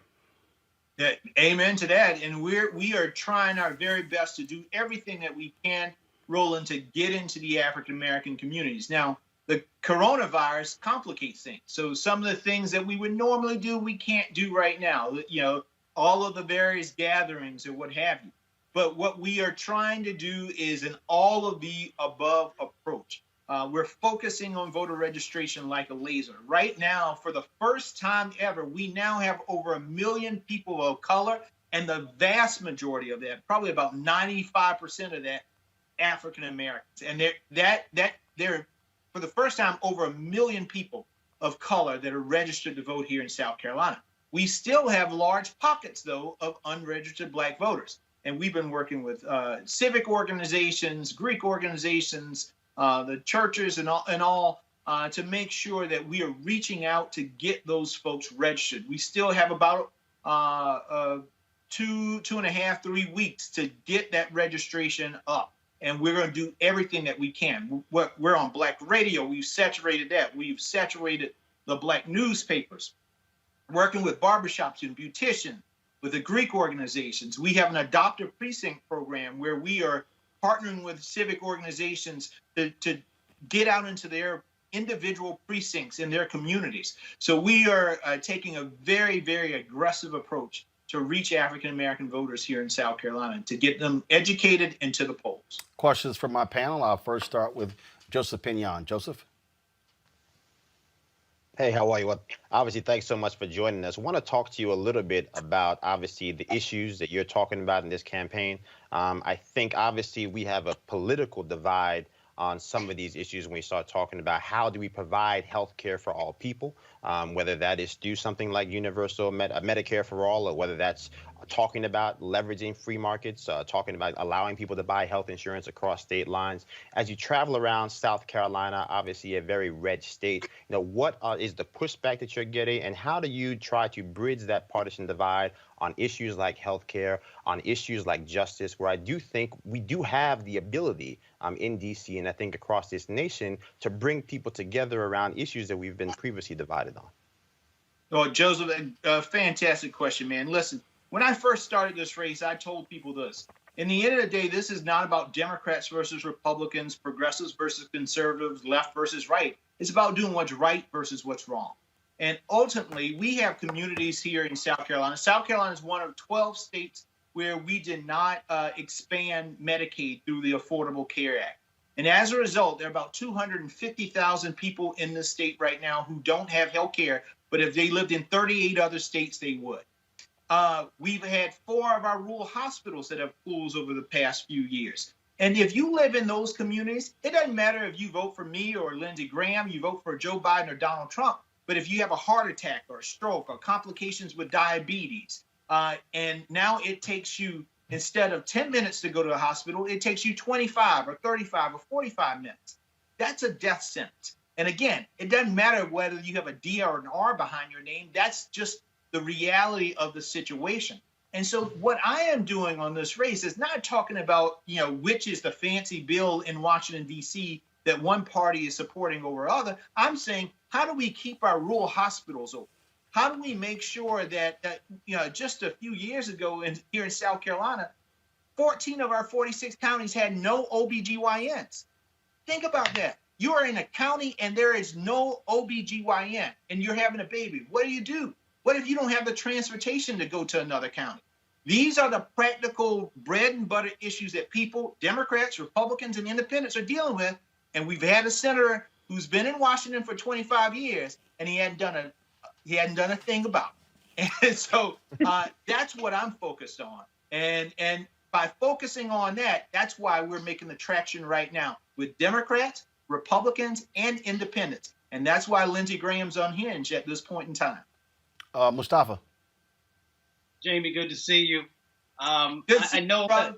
Yeah, amen to that. And we are trying our very best to do everything that we can, Roland, to get into the African American communities. Now, the coronavirus complicates things. So some of the things that we would normally do, we can't do right now. You know, all of the various gatherings or what have you. But what we are trying to do is an all of the above approach. We're focusing on voter registration like a laser. Right now, for the first time ever, we now have over 1 million people of color, and the vast majority of that, probably about 95% of that, African Americans. And they're for the first time over 1 million people of color that are registered to vote here in South Carolina. We still have large pockets, though, of unregistered black voters. And we've been working with civic organizations, Greek organizations, the churches and all to make sure that we are reaching out to get those folks registered. We still have about 2.5, 3 weeks to get that registration up. And we're going to do everything that we can. We're on black radio. We've saturated that. We've saturated the black newspapers, working with barbershops and beauticians, with the Greek organizations. We have an adoptive precinct program where we are partnering with civic organizations to get out into their individual precincts in their communities. So we are taking a very, very aggressive approach to reach African-American voters here in South Carolina, to get them educated and to the polls. Questions from my panel. I'll first start with Joseph Pinion. Joseph? Hey, how are you? Well, obviously, thanks so much for joining us. I want to talk to you a little bit about, obviously, the issues that you're talking about in this campaign. I think, obviously, we have a political divide on some of these issues when we start talking about how do we provide health care for all people, whether that is through something like universal Medicare for all, or whether that's talking about leveraging free markets, talking about allowing people to buy health insurance across state lines. As you travel around South Carolina, obviously a very red state, you know, what is the pushback that you're getting, and how do you try to bridge that partisan divide on issues like healthcare, on issues like justice, where I do think we do have the ability in D.C. and I think across this nation to bring people together around issues that we've been previously divided on? Well, Joseph, a fantastic question, man. Listen, when I first started this race, I told people this. In the end of the day, this is not about Democrats versus Republicans, progressives versus conservatives, left versus right. It's about doing what's right versus what's wrong. And ultimately, we have communities here in South Carolina. South Carolina is one of 12 states where we did not expand Medicaid through the Affordable Care Act. And as a result, there are about 250,000 people in the state right now who don't have health care, but if they lived in 38 other states, they would. We've had 4 of our rural hospitals that have closed over the past few years. And if you live in those communities, it doesn't matter if you vote for me or Lindsey Graham, you vote for Joe Biden or Donald Trump. But if you have a heart attack or a stroke or complications with diabetes, and now it takes you, instead of 10 minutes to go to the hospital, it takes you 25 or 35 or 45 minutes. That's a death sentence. And again, it doesn't matter whether you have a D or an R behind your name. That's just the reality of the situation. And so what I am doing on this race is not talking about, you know, which is the fancy bill in Washington, D.C. that one party is supporting over other. I'm saying, how do we keep our rural hospitals open? How do we make sure that you know, just a few years ago here in South Carolina, 14 of our 46 counties had no OBGYNs. Think about that. You are in a county and there is no OBGYN and you're having a baby. What do? What if you don't have the transportation to go to another county? These are the practical bread and butter issues that people, Democrats, Republicans, and independents are dealing with. And we've had a senator who's been in Washington for 25 years, and he hadn't done a thing about it. And so that's what I'm focused on. And by focusing on that, that's why we're making the traction right now with Democrats, Republicans, and independents. And that's why Lindsey Graham's unhinged at this point in time. Mustafa. Jamie, good to see you. I know that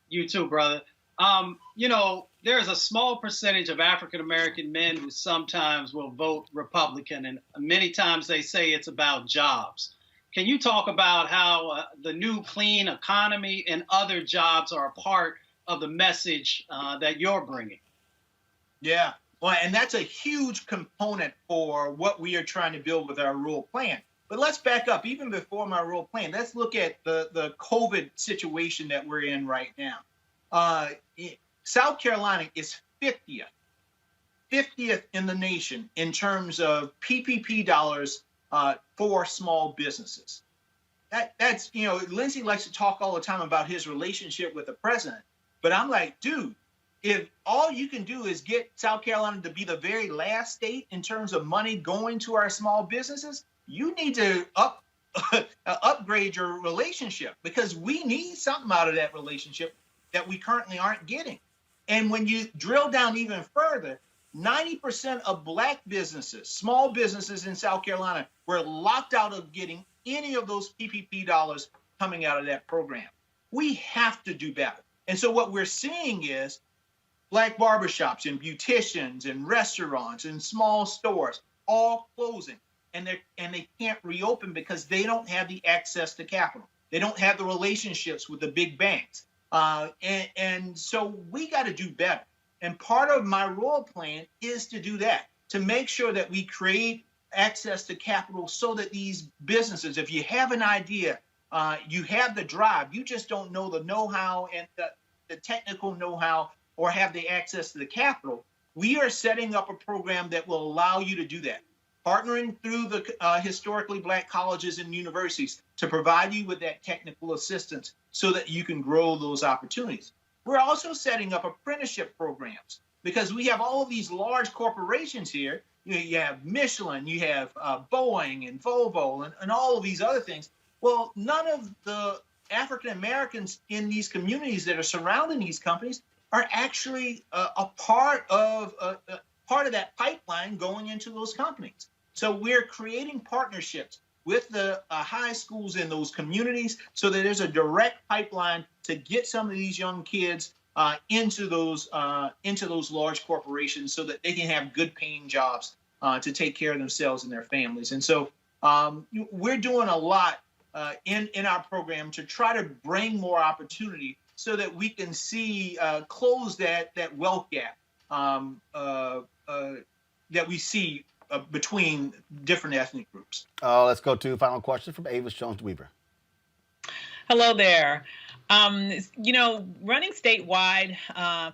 you too, brother. You know, there's a small percentage of African-American men who sometimes will vote Republican, and many times they say it's about jobs. Can you talk about how the new clean economy and other jobs are a part of the message that you're bringing? Yeah, well, and that's a huge component for what we are trying to build with our rural plan. But let's back up. Even before my rural plan, let's look at the COVID situation that we're in right now. South Carolina is 50th in the nation in terms of PPP dollars for small businesses. That's, you know, Lindsey likes to talk all the time about his relationship with the president. But I'm like, dude, if all you can do is get South Carolina to be the very last state in terms of money going to our small businesses, you need to upgrade your relationship, because we need something out of that relationship that we currently aren't getting. And when you drill down even further, 90% of Black businesses, small businesses in South Carolina, were locked out of getting any of those PPP dollars coming out of that program. We have to do better. And so what we're seeing is Black barbershops and beauticians and restaurants and small stores all closing. And they can't reopen because they don't have the access to capital. They don't have the relationships with the big banks. And so we got to do better. And part of my rural plan is to do that, to make sure that we create access to capital so that these businesses, if you have an idea, you have the drive, you just don't know the know-how and the technical know-how or have the access to the capital, we are setting up a program that will allow you to do that. Partnering through the historically Black colleges and universities to provide you with that technical assistance so that you can grow those opportunities. We're also setting up apprenticeship programs because we have all of these large corporations here. You have Michelin, you have Boeing and Volvo and all of these other things. Well, none of the African Americans in these communities that are surrounding these companies are actually a part of that pipeline going into those companies. So we're creating partnerships with the high schools in those communities so that there's a direct pipeline to get some of these young kids into those large corporations so that they can have good paying jobs to take care of themselves and their families. And so we're doing a lot in our program to try to bring more opportunity so that we can see close that wealth gap that we see between different ethnic groups. Let's go to final question from Avis Jones-Weaver. Hello there. You know, running statewide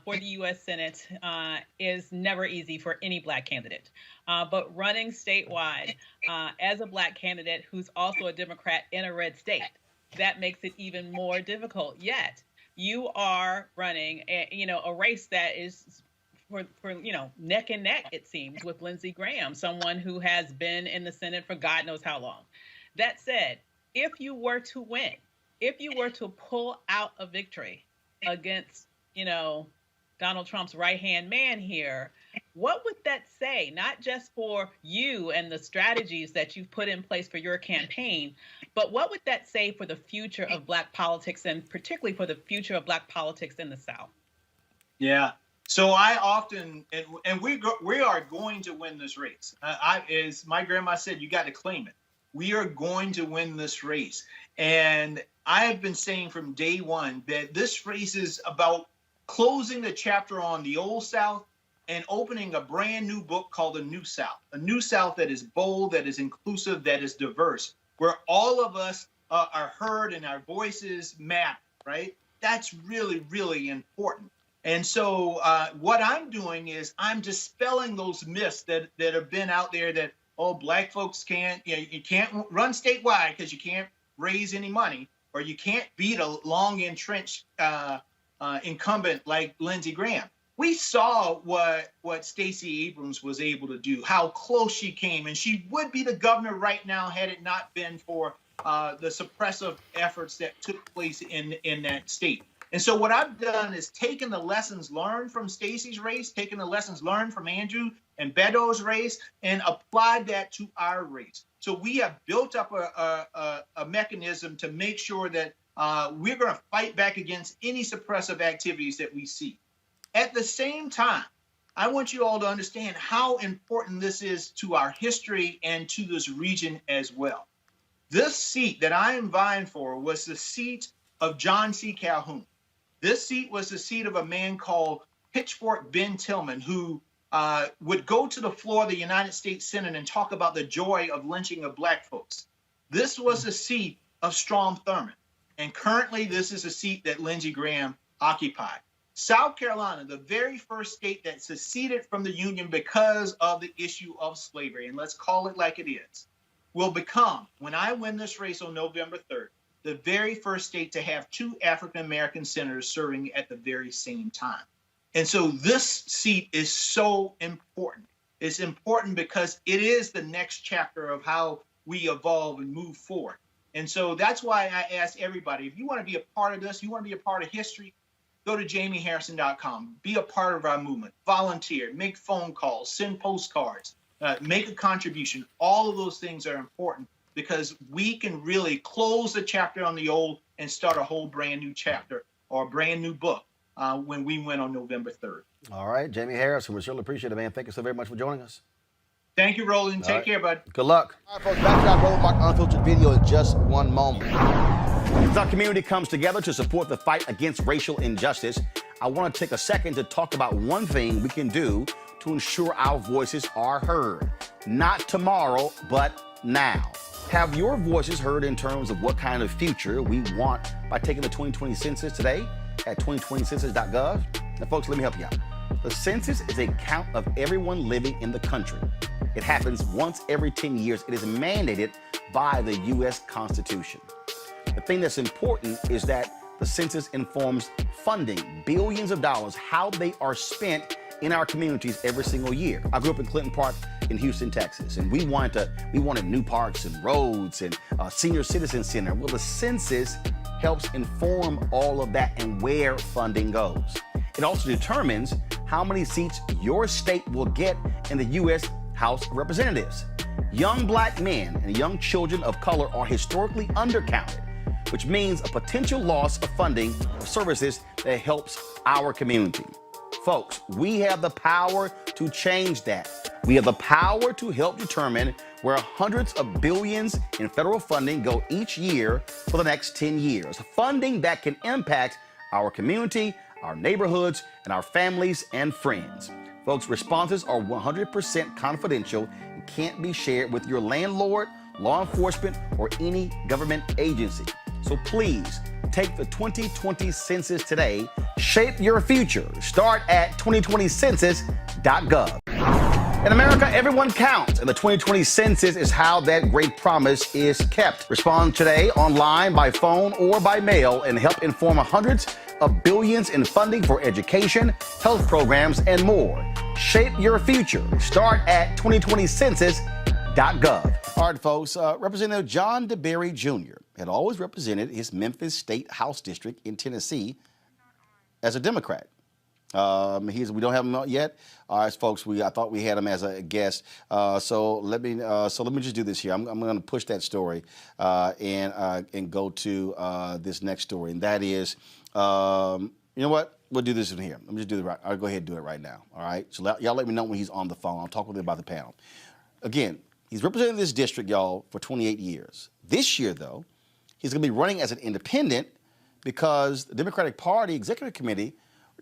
for the U.S. Senate is never easy for any Black candidate. But running statewide as a Black candidate who's also a Democrat in a red state, that makes it even more difficult. Yet you are running a race that is for neck and neck, it seems, with Lindsey Graham, someone who has been in the Senate for God knows how long. That said, if you were to win, if you were to pull out a victory against, Donald Trump's right-hand man here, what would that say, not just for you and the strategies that you've put in place for your campaign, but what would that say for the future of Black politics and particularly for the future of Black politics in the South? Yeah. So I often, and we are going to win this race. As my grandma said, you got to claim it. We are going to win this race. And I have been saying from day one that this race is about closing the chapter on the old South and opening a brand new book called The New South, a new South that is bold, that is inclusive, that is diverse, where all of us are heard and our voices matter, right? That's really, really important. And so what I'm doing is I'm dispelling those myths that have been out there that, Black folks can't, you can't run statewide because you can't raise any money, or you can't beat a long entrenched incumbent like Lindsey Graham. We saw what Stacey Abrams was able to do, how close she came, and she would be the governor right now had it not been for the suppressive efforts that took place in that state. And so what I've done is taken the lessons learned from Stacey's race, taken the lessons learned from Andrew and Beto's race, and applied that to our race. So we have built up a mechanism to make sure that we're going to fight back against any suppressive activities that we see. At the same time, I want you all to understand how important this is to our history and to this region as well. This seat that I am vying for was the seat of John C. Calhoun. This seat was the seat of a man called Pitchfork Ben Tillman, who would go to the floor of the United States Senate and talk about the joy of lynching of Black folks. This was the seat of Strom Thurmond. And currently, this is a seat that Lindsey Graham occupied. South Carolina, the very first state that seceded from the Union because of the issue of slavery, and let's call it like it is, will become, when I win this race on November 3rd, the very first state to have 2 African-American senators serving at the very same time. And so this seat is so important. It's important because it is the next chapter of how we evolve and move forward. And so that's why I ask everybody, if you want to be a part of this, you want to be a part of history, go to jamieharrison.com, be a part of our movement, volunteer, make phone calls, send postcards, make a contribution. All of those things are important because we can really close the chapter on the old and start a whole brand new chapter or a brand new book when we win on November 3rd. All right, Jamie Harrison, we certainly appreciate it, man. Thank you so very much for joining us. Thank you, Roland. Take care, bud. Good luck. All right, folks, back to our Roland Martin Unfiltered video in just one moment. As our community comes together to support the fight against racial injustice, I want to take a second to talk about one thing we can do to ensure our voices are heard. Not tomorrow, but now. Have your voices heard in terms of what kind of future we want by taking the 2020 census today at 2020census.gov? Now, folks, let me help you out. The census is a count of everyone living in the country. It happens once every 10 years. It is mandated by the U.S. Constitution. The thing that's important is that the census informs funding, billions of dollars, how they are spent in our communities every single year. I grew up in Clinton Park in Houston, Texas, and we wanted new parks and roads and a senior citizen center. Well, the census helps inform all of that and where funding goes. It also determines how many seats your state will get in the U.S. House of Representatives. Young Black men and young children of color are historically undercounted, which means a potential loss of funding for services that helps our community. Folks, we have the power to change that. We have the power to help determine where hundreds of billions in federal funding go each year for the next 10 years. Funding that can impact our community, our neighborhoods, and our families and friends. Folks, responses are 100% confidential and can't be shared with your landlord, law enforcement, or any government agency. So please, take the 2020 census today. Shape your future. Start at 2020census.gov. In America, everyone counts, and the 2020 census is how that great promise is kept. Respond today online, by phone, or by mail, and help inform hundreds of billions in funding for education, health programs, and more. Shape your future. Start at 2020census.gov. All right, folks, Representative John DeBerry Jr. had always represented his Memphis State House District in Tennessee as a Democrat. We don't have him out yet. All right, folks, I thought we had him as a guest. So let me just do this here. I'm going to push that story and go to this next story, and that is, you know what? We'll do this in here. Let me just do it right. I'll go ahead and do it right now. All right. So y'all let me know when he's on the phone. I'll talk with him about the panel. Again, he's represented this district, y'all, for 28 years. This year, though, he's going to be running as an independent because the Democratic Party Executive Committee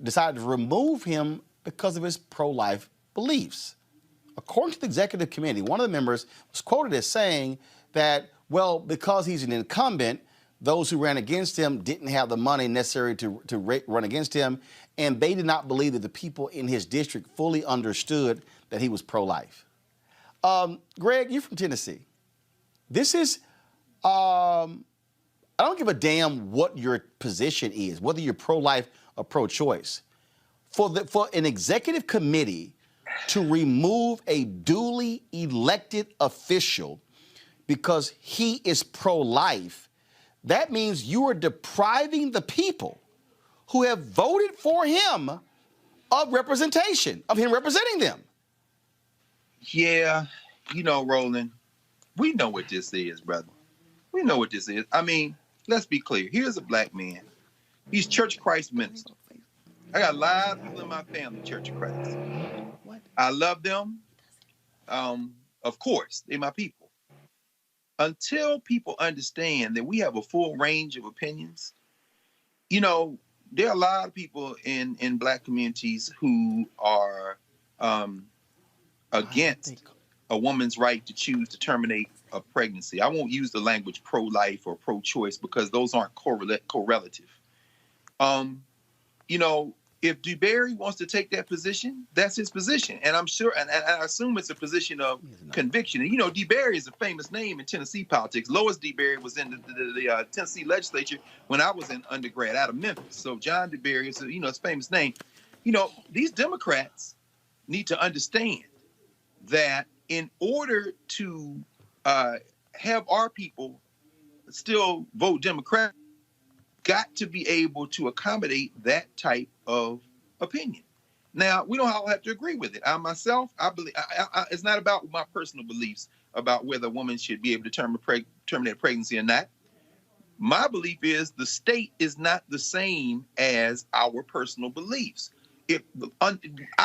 decided to remove him because of his pro-life beliefs. According to the Executive Committee, one of the members was quoted as saying that, well, because he's an incumbent, those who ran against him didn't have the money necessary to run against him, and they did not believe that the people in his district fully understood that he was pro-life. Greg, you're from Tennessee. This is, I don't give a damn what your position is, whether you're pro-life or pro-choice. For an executive committee to remove a duly elected official because he is pro-life, that means you are depriving the people who have voted for him of representation, of him representing them. Yeah, you know, Roland, we know what this is, brother. We know what this is. I mean, let's be clear. Here's a black man. He's Church of Christ minister. I got a lot of people in my family, Church of Christ. I love them. Of course, they're my people. Until people understand that we have a full range of opinions, you know, there are a lot of people in black communities who are against a woman's right to choose to terminate a pregnancy. I won't use the language pro-life or pro-choice because those aren't correlative. You know, if DeBerry wants to take that position, that's his position. And I'm sure, and I assume it's a position of conviction. And, you know, DeBerry is a famous name in Tennessee politics. Lois DeBerry was in the Tennessee legislature when I was in undergrad out of Memphis. So John DeBerry is, you know, his famous name. You know, these Democrats need to understand that in order to have our people still vote Democrat, got to be able to accommodate that type of opinion. Now, we don't all have to agree with it. I myself, I believe it's not about my personal beliefs about whether a woman should be able to terminate pregnancy or not. My belief is the state is not the same as our personal beliefs. I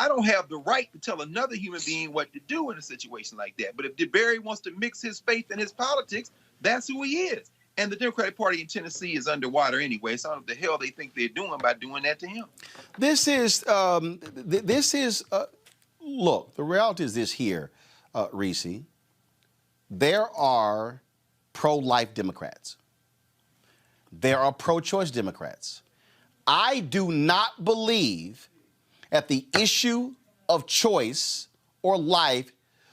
don't have the right to tell another human being what to do in a situation like that. But if DeBerry wants to mix his faith and his politics, that's who he is. And the Democratic Party in Tennessee is underwater anyway. So I don't know what the hell they think they're doing by doing that to him. Look, the reality is this here, Reese. There are pro-life Democrats. There are pro-choice Democrats. I do not believe that the issue of choice or life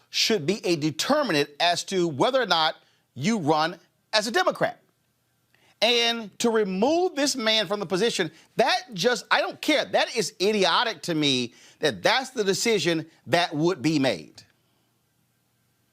should be a determinant as to whether or not you run as a Democrat. And to remove this man from the position, I don't care. That is idiotic to me that that's the decision that would be made.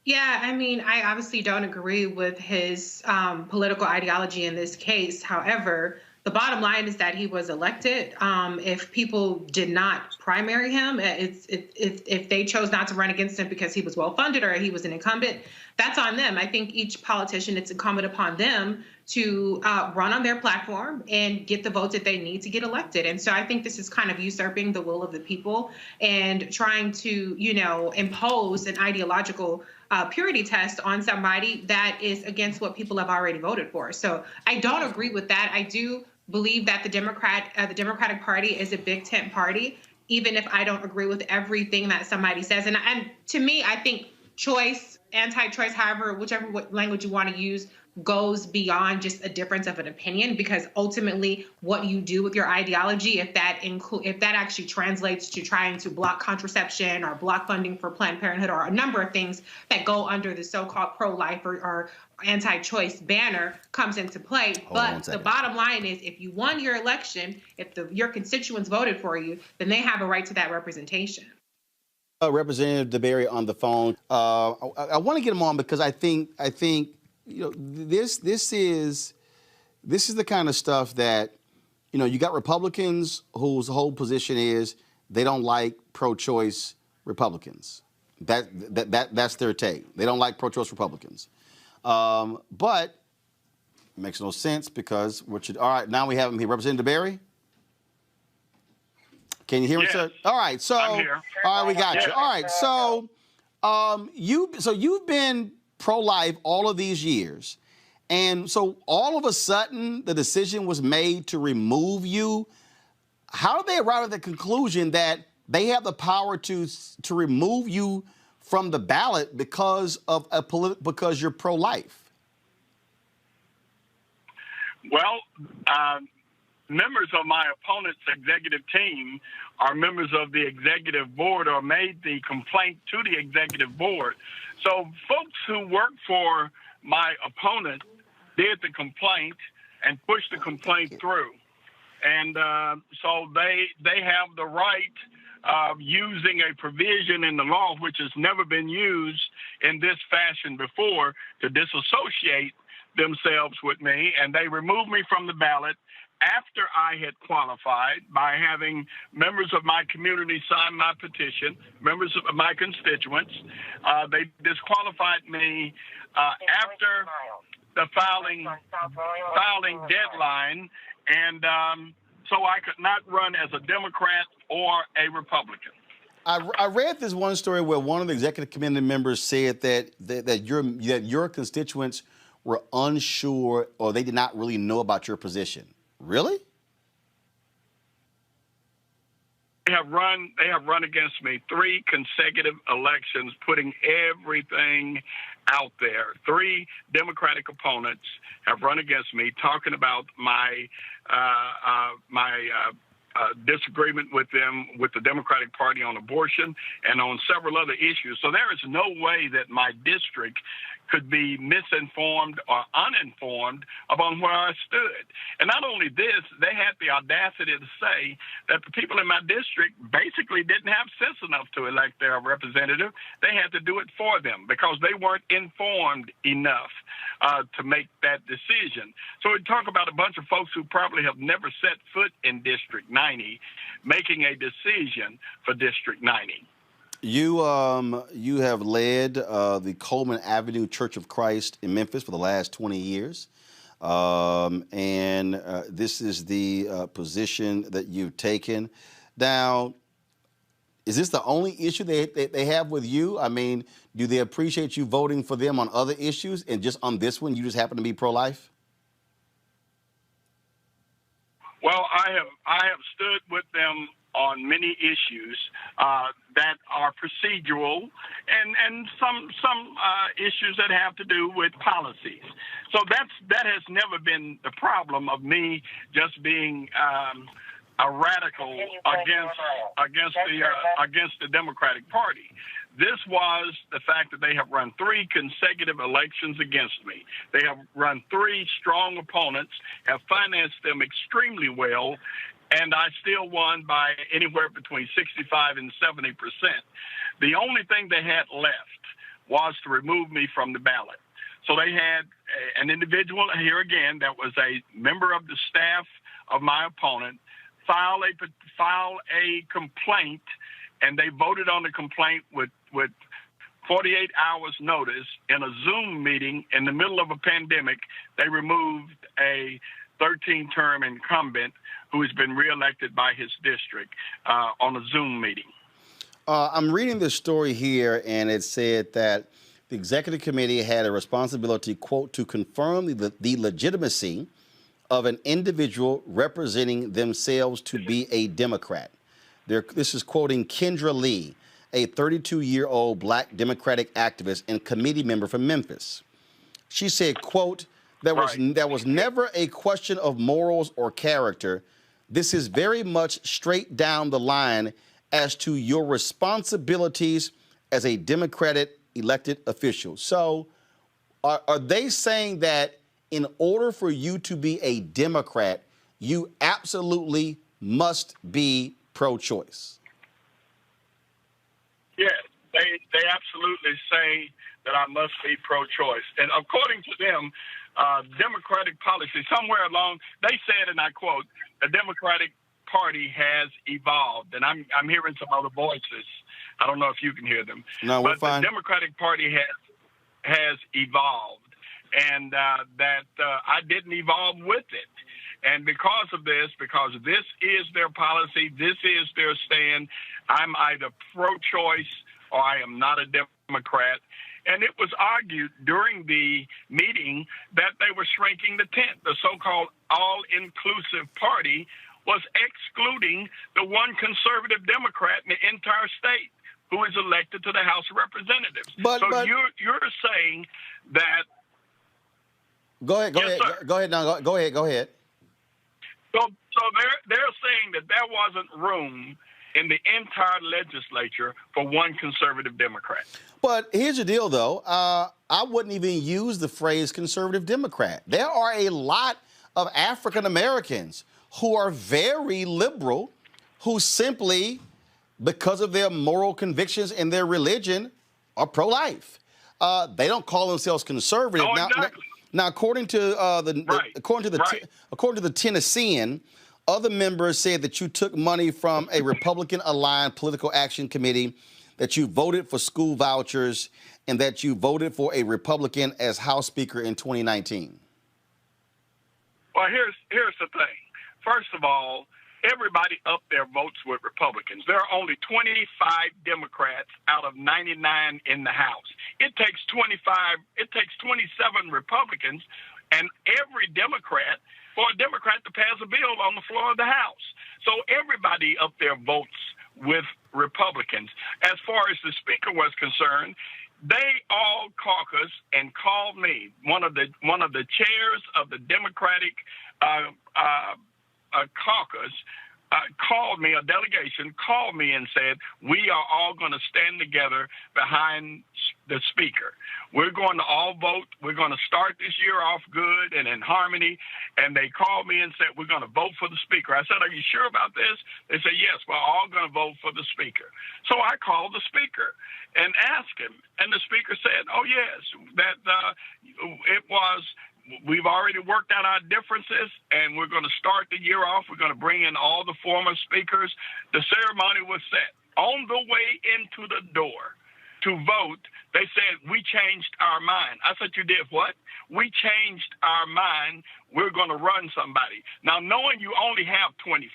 Yeah, I mean, I obviously don't agree with his political ideology in this case. However, the bottom line is that he was elected. If people did not primary him, if they chose not to run against him because he was well-funded or he was an incumbent, that's on them. I think each politician, it's incumbent upon them to run on their platform and get the votes that they need to get elected. And so I think this is kind of usurping the will of the people and trying to, you know, impose an ideological purity test on somebody that is against what people have already voted for. So I don't agree with that. I do believe that the Democratic Party is a big tent party, even if I don't agree with everything that somebody says. And to me, I think choice, anti-choice, however, whichever language you want to use, goes beyond just a difference of an opinion, because ultimately what you do with your ideology, if that actually translates to trying to block contraception or block funding for Planned Parenthood or a number of things that go under the so-called pro-life or anti-choice banner comes into play. But the bottom line is, if you won your election, if your constituents voted for you, then they have a right to that representation. Representative DeBerry on the phone. I want to get him on because I think you know, this is the kind of stuff that, you know, you got Republicans whose whole position is they don't like pro-choice Republicans. That's their take. They don't like pro-choice Republicans. But it makes no sense because all right, now we have him here. Representative DeBerry? Can you hear me, sir? All right, so I'm here. All right, we got you. All right, so you've been pro-life all of these years, and so all of a sudden the decision was made to remove you. How did they arrive at the conclusion that they have the power to remove you from the ballot because of because you're pro-life? Well, members of my opponent's executive team are members of the executive board or made the complaint to the executive board. So folks who work for my opponent did the complaint and pushed the complaint through. And so they have the right using a provision in the law which has never been used in this fashion before to disassociate themselves with me, and they removed me from the ballot after I had qualified by having members of my community sign my petition, members of my constituents. They disqualified me after the filing deadline, and so I could not run as a Democrat or a Republican. I read this one story where one of the executive committee members said that your constituents were unsure or they did not really know about your position. Really? They have run against me 3 consecutive elections, putting everything out there. 3 Democratic opponents have run against me, talking about my disagreement with them, with the Democratic Party on abortion and on several other issues. So there is no way that my district could be misinformed or uninformed about where I stood. And not only this, they had the audacity to say that the people in my district basically didn't have sense enough to elect their representative. They had to do it for them because they weren't informed enough to make that decision. So we talk about a bunch of folks who probably have never set foot in District 90 making a decision for District 90. You have led the Coleman Avenue Church of Christ in Memphis for the last 20 years. And this is the position that you've taken. Now, is this the only issue they have with you? I mean, do they appreciate you voting for them on other issues, and just on this one, you just happen to be pro-life? Well, I have stood with them on many issues that are procedural and some issues that have to do with policies. So that has never been the problem of me just being a radical against the Democratic Party. This was the fact that they have run 3 consecutive elections against me. They have run 3 strong opponents, have financed them extremely well, and I still won by anywhere between 65 and 70%. The only thing they had left was to remove me from the ballot. So they had an individual here again that was a member of the staff of my opponent file a complaint, and they voted on the complaint with 48 hours notice in a Zoom meeting in the middle of a pandemic. They removed a 13-term incumbent who has been reelected by his district on a Zoom meeting. I'm reading this story here, and it said that the executive committee had a responsibility, quote, to confirm the legitimacy of an individual representing themselves to be a Democrat. This is quoting Kendra Lee, a 32-year-old Black Democratic activist and committee member from Memphis. She said, quote, there was never a question of morals or character. This is very much straight down the line as to your responsibilities as a Democratic elected official. So are they saying that in order for you to be a Democrat, you absolutely must be pro-choice? Yes, they absolutely say that I must be pro-choice. And according to them, Democratic policy, somewhere along, they said, and I quote, the Democratic Party has evolved. And I'm hearing some other voices. I don't know if you can hear them. No, we're fine. The Democratic Party has evolved, and that I didn't evolve with it. And because of this, because this is their policy, this is their stand, I'm either pro-choice or I am not a Democrat. And it was argued during the meeting that they were shrinking the tent. The so-called all-inclusive party was excluding the one conservative Democrat in the entire state who is elected to the House of Representatives. But you're saying that... Go ahead. So they're saying that there wasn't room in the entire legislature for one conservative Democrat. But here's the deal, though. I wouldn't even use the phrase conservative Democrat. There are a lot of African Americans who are very liberal, who simply because of their moral convictions and their religion, are pro-life. They don't call themselves conservative. Oh, exactly. Now, according to the Tennessean, other members said that you took money from a Republican-aligned political action committee, that you voted for school vouchers, and that you voted for a Republican as House Speaker in 2019. Well, here's the thing. First of all, everybody up there votes with Republicans. There are only 25 Democrats out of 99 in the House. It takes 27 Republicans and every Democrat for a Democrat to pass a bill on the floor of the House. So everybody up there votes with Republicans. As far as the Speaker was concerned, they all caucused and called me. One of the chairs of the Democratic caucus called me, a delegation called me and said, we are all going to stand together behind the Speaker. We're going to all vote. We're going to start this year off good and in harmony. And they called me and said, we're going to vote for the Speaker. I said, are you sure about this? They said, yes, we're all going to vote for the Speaker. So I called the Speaker and asked him. And the Speaker said, oh, yes, that it was. We've already worked out our differences, and we're going to start the year off. We're going to bring in all the former speakers. The ceremony was set. On the way into the door to vote, they said, we changed our mind. I said, you did what? We changed our mind. We're going to run somebody. Now, knowing you only have 25,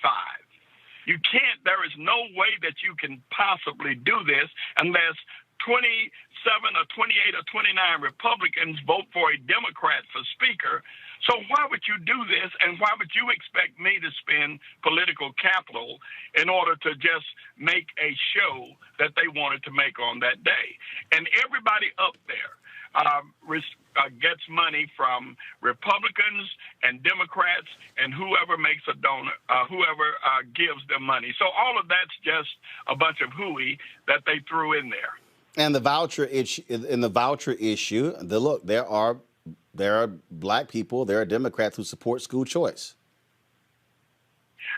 you can't, there is no way that you can possibly do this unless 27 or 28 or 29 Republicans vote for a Democrat for Speaker. So why would you do this, and why would you expect me to spend political capital in order to just make a show that they wanted to make on that day? And everybody up there gets money from Republicans and Democrats and whoever makes a donor, whoever gives them money. So all of that's just a bunch of hooey that they threw in there. And the voucher issue, there are black people, there are Democrats who support school choice.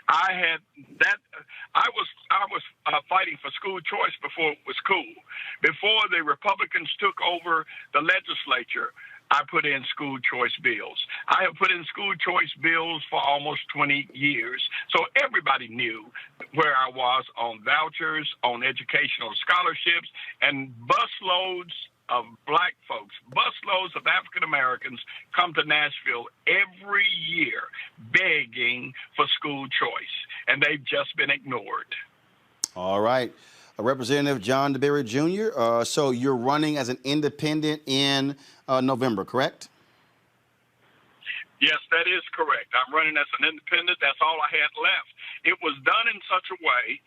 I was fighting for school choice before it was cool. Before the Republicans took over the legislature, I put in school choice bills. I have put in school choice bills for almost 20 years. So everybody knew where I was on vouchers, on educational scholarships, and busloads of black folks, busloads of African Americans come to Nashville every year begging for school choice, and they've just been ignored. All right. Representative John DeBerry Jr., so you're running as an independent in November, correct? Yes, that is correct. I'm running as an independent. That's all I had left. It was done in such a way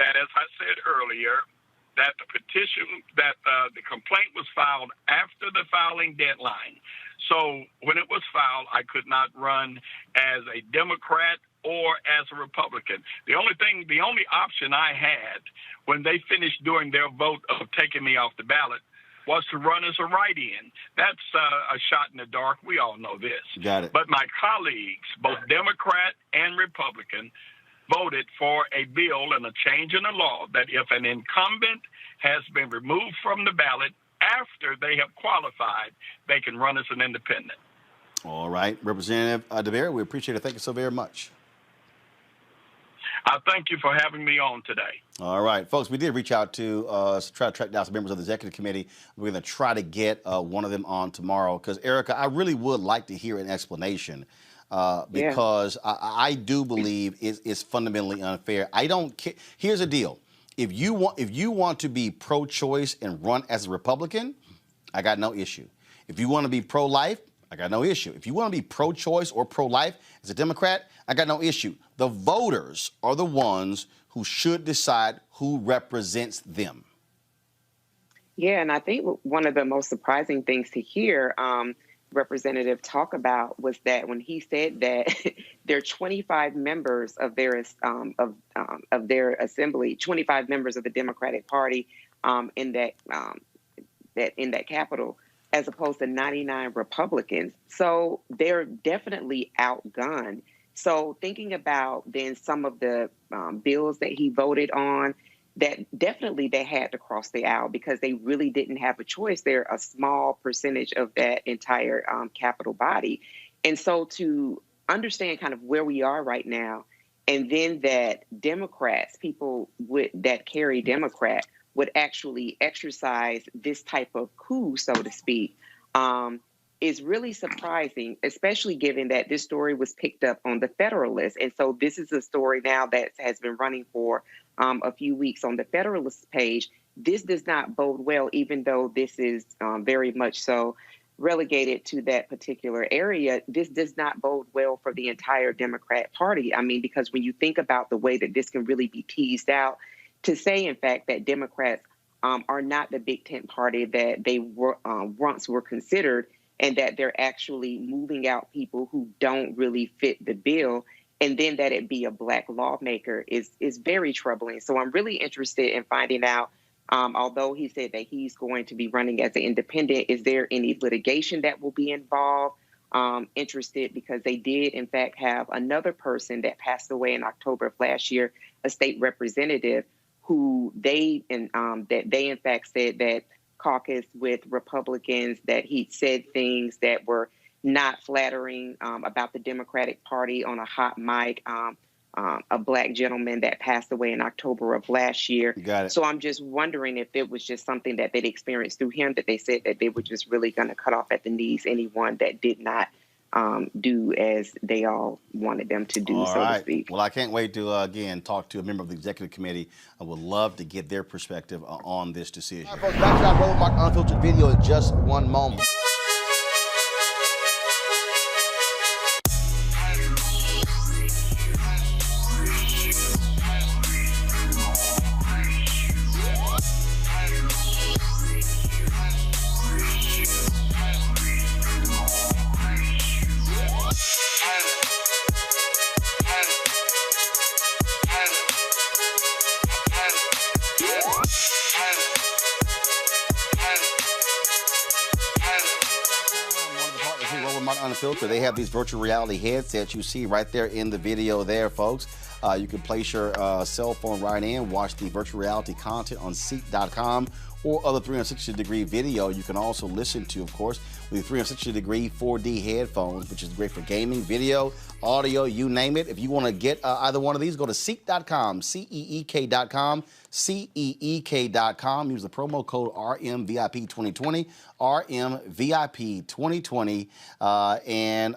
that, as I said earlier, that the petition, that the complaint was filed after the filing deadline. So when it was filed, I could not run as a Democrat or as a Republican. The only option I had when they finished doing their vote of taking me off the ballot was to run as a write-in. That's a shot in the dark. We all know this. Got it. But my colleagues, both Democrat and Republican, voted for a bill and a change in the law that if an incumbent has been removed from the ballot after they have qualified, they can run as an independent. All right. Representative DeBerry, we appreciate it. Thank you so very much. I thank you for having me on today. All right, folks, we did reach out to try to track down some members of the executive committee. We're going to try to get one of them on tomorrow because, Erica, I really would like to hear an explanation because I do believe it's fundamentally unfair. I don't care. Here's the deal. If you want to be pro-choice and run as a Republican, I got no issue. If you want to be pro-life, I got no issue. If you want to be pro-choice or pro-life as a Democrat, I got no issue. The voters are the ones who should decide who represents them. Yeah, and I think one of the most surprising things to hear Representative talk about was that when he said that there are 25 members of their assembly, 25 members of the Democratic Party in that Capitol, as opposed to 99 Republicans. So they're definitely outgunned. So thinking about then some of the bills that he voted on, that definitely they had to cross the aisle because they really didn't have a choice. They're a small percentage of that entire Capitol body. And so to understand kind of where we are right now, and then that Democrats, people that carry Democrat, would actually exercise this type of coup, so to speak, is really surprising, especially given that this story was picked up on the Federalist. And so this is a story now that has been running for a few weeks on the Federalist page. This does not bode well, even though this is very much so relegated to that particular area. This does not bode well for the entire Democrat Party. I mean, because when you think about the way that this can really be teased out, to say, in fact, that Democrats are not the big tent party that they were once were considered, and that they're actually moving out people who don't really fit the bill, and then that it be a Black lawmaker is very troubling. So I'm really interested in finding out, although he said that he's going to be running as an independent, is there any litigation that will be involved? Interested because they did, in fact, have another person that passed away in October of last year, a state representative, who they in fact said that caucused with Republicans, that he said things that were not flattering about the Democratic Party on a hot mic. A Black gentleman that passed away in October of last year. Got it. So I'm just wondering if it was just something that they'd experienced through him, that they said that they were just really going to cut off at the knees anyone that did not do as they all wanted them to do, so to speak. Well, I can't wait to, again, talk to a member of the executive committee. I would love to get their perspective on this decision. All right, folks, back to our Roland Martin Unfiltered video in just one moment. Unfiltered. They have these virtual reality headsets you see right there in the video there, folks. You can place your cell phone right in, watch the virtual reality content on Ceek.com or other 360-degree video. You can also listen to, of course, with 360-degree 4D headphones, which is great for gaming, video, audio, you name it. If you want to get either one of these, go to Ceek.com, Ceek.com, Ceek.com. Use the promo code RMVIP2020, RMVIP2020, and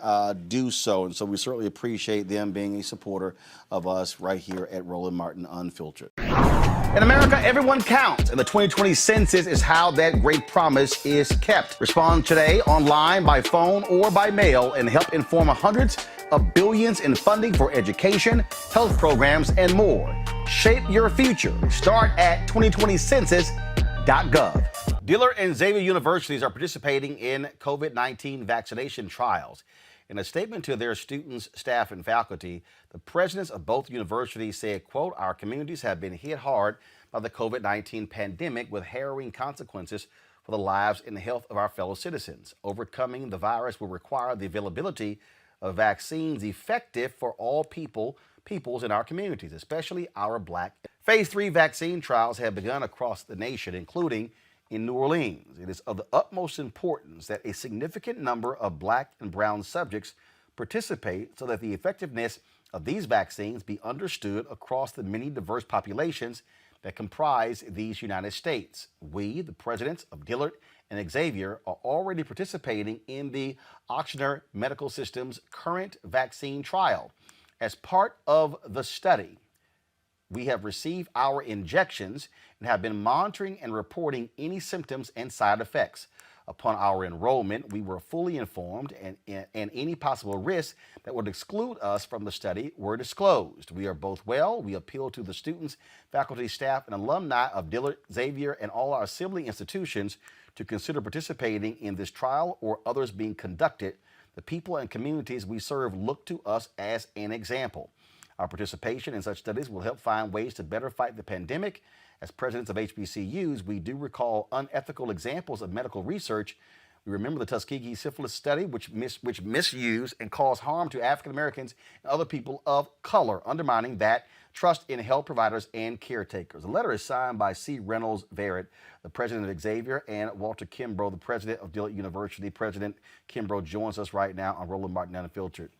do so. And so we certainly appreciate them being a supporter of us right here at Roland Martin Unfiltered. In America, everyone counts, and the 2020 census is how that great promise is kept. Respond today online, by phone, or by mail, and help inform hundreds of billions in funding for education, health programs, and more. Shape your future. Start at 2020census.gov. Dillard and Xavier universities are participating in COVID-19 vaccination trials. In a statement to their students, staff, and faculty, the presidents of both universities said, quote, "Our communities have been hit hard by the COVID-19 pandemic with harrowing consequences for the lives and health of our fellow citizens. Overcoming the virus will require the availability of vaccines effective for all peoples in our communities, especially our Black." Phase 3 vaccine trials have begun across the nation, including in New Orleans. It is of the utmost importance that a significant number of Black and brown subjects participate so that the effectiveness of these vaccines be understood across the many diverse populations that comprise these United States. We, the presidents of Dillard and Xavier, are already participating in the Ochsner Medical System's current vaccine trial. As part of the study, we have received our injections and have been monitoring and reporting any symptoms and side effects. Upon our enrollment, we were fully informed, and any possible risks that would exclude us from the study were disclosed. We are both well. We appeal to the students, faculty, staff, and alumni of Dillard, Xavier, and all our sibling institutions to consider participating in this trial or others being conducted. The people and communities we serve look to us as an example. Our participation in such studies will help find ways to better fight the pandemic. As presidents of HBCUs, we do recall unethical examples of medical research We remember the Tuskegee syphilis study, which misused and caused harm to African Americans and other people of color, undermining that trust in health providers and caretakers. The letter is signed by C. Reynolds Barrett, the president of Xavier, and Walter Kimbrough, the president of Dillard University. President Kimbrough joins us right now on Roland Martin Unfiltered.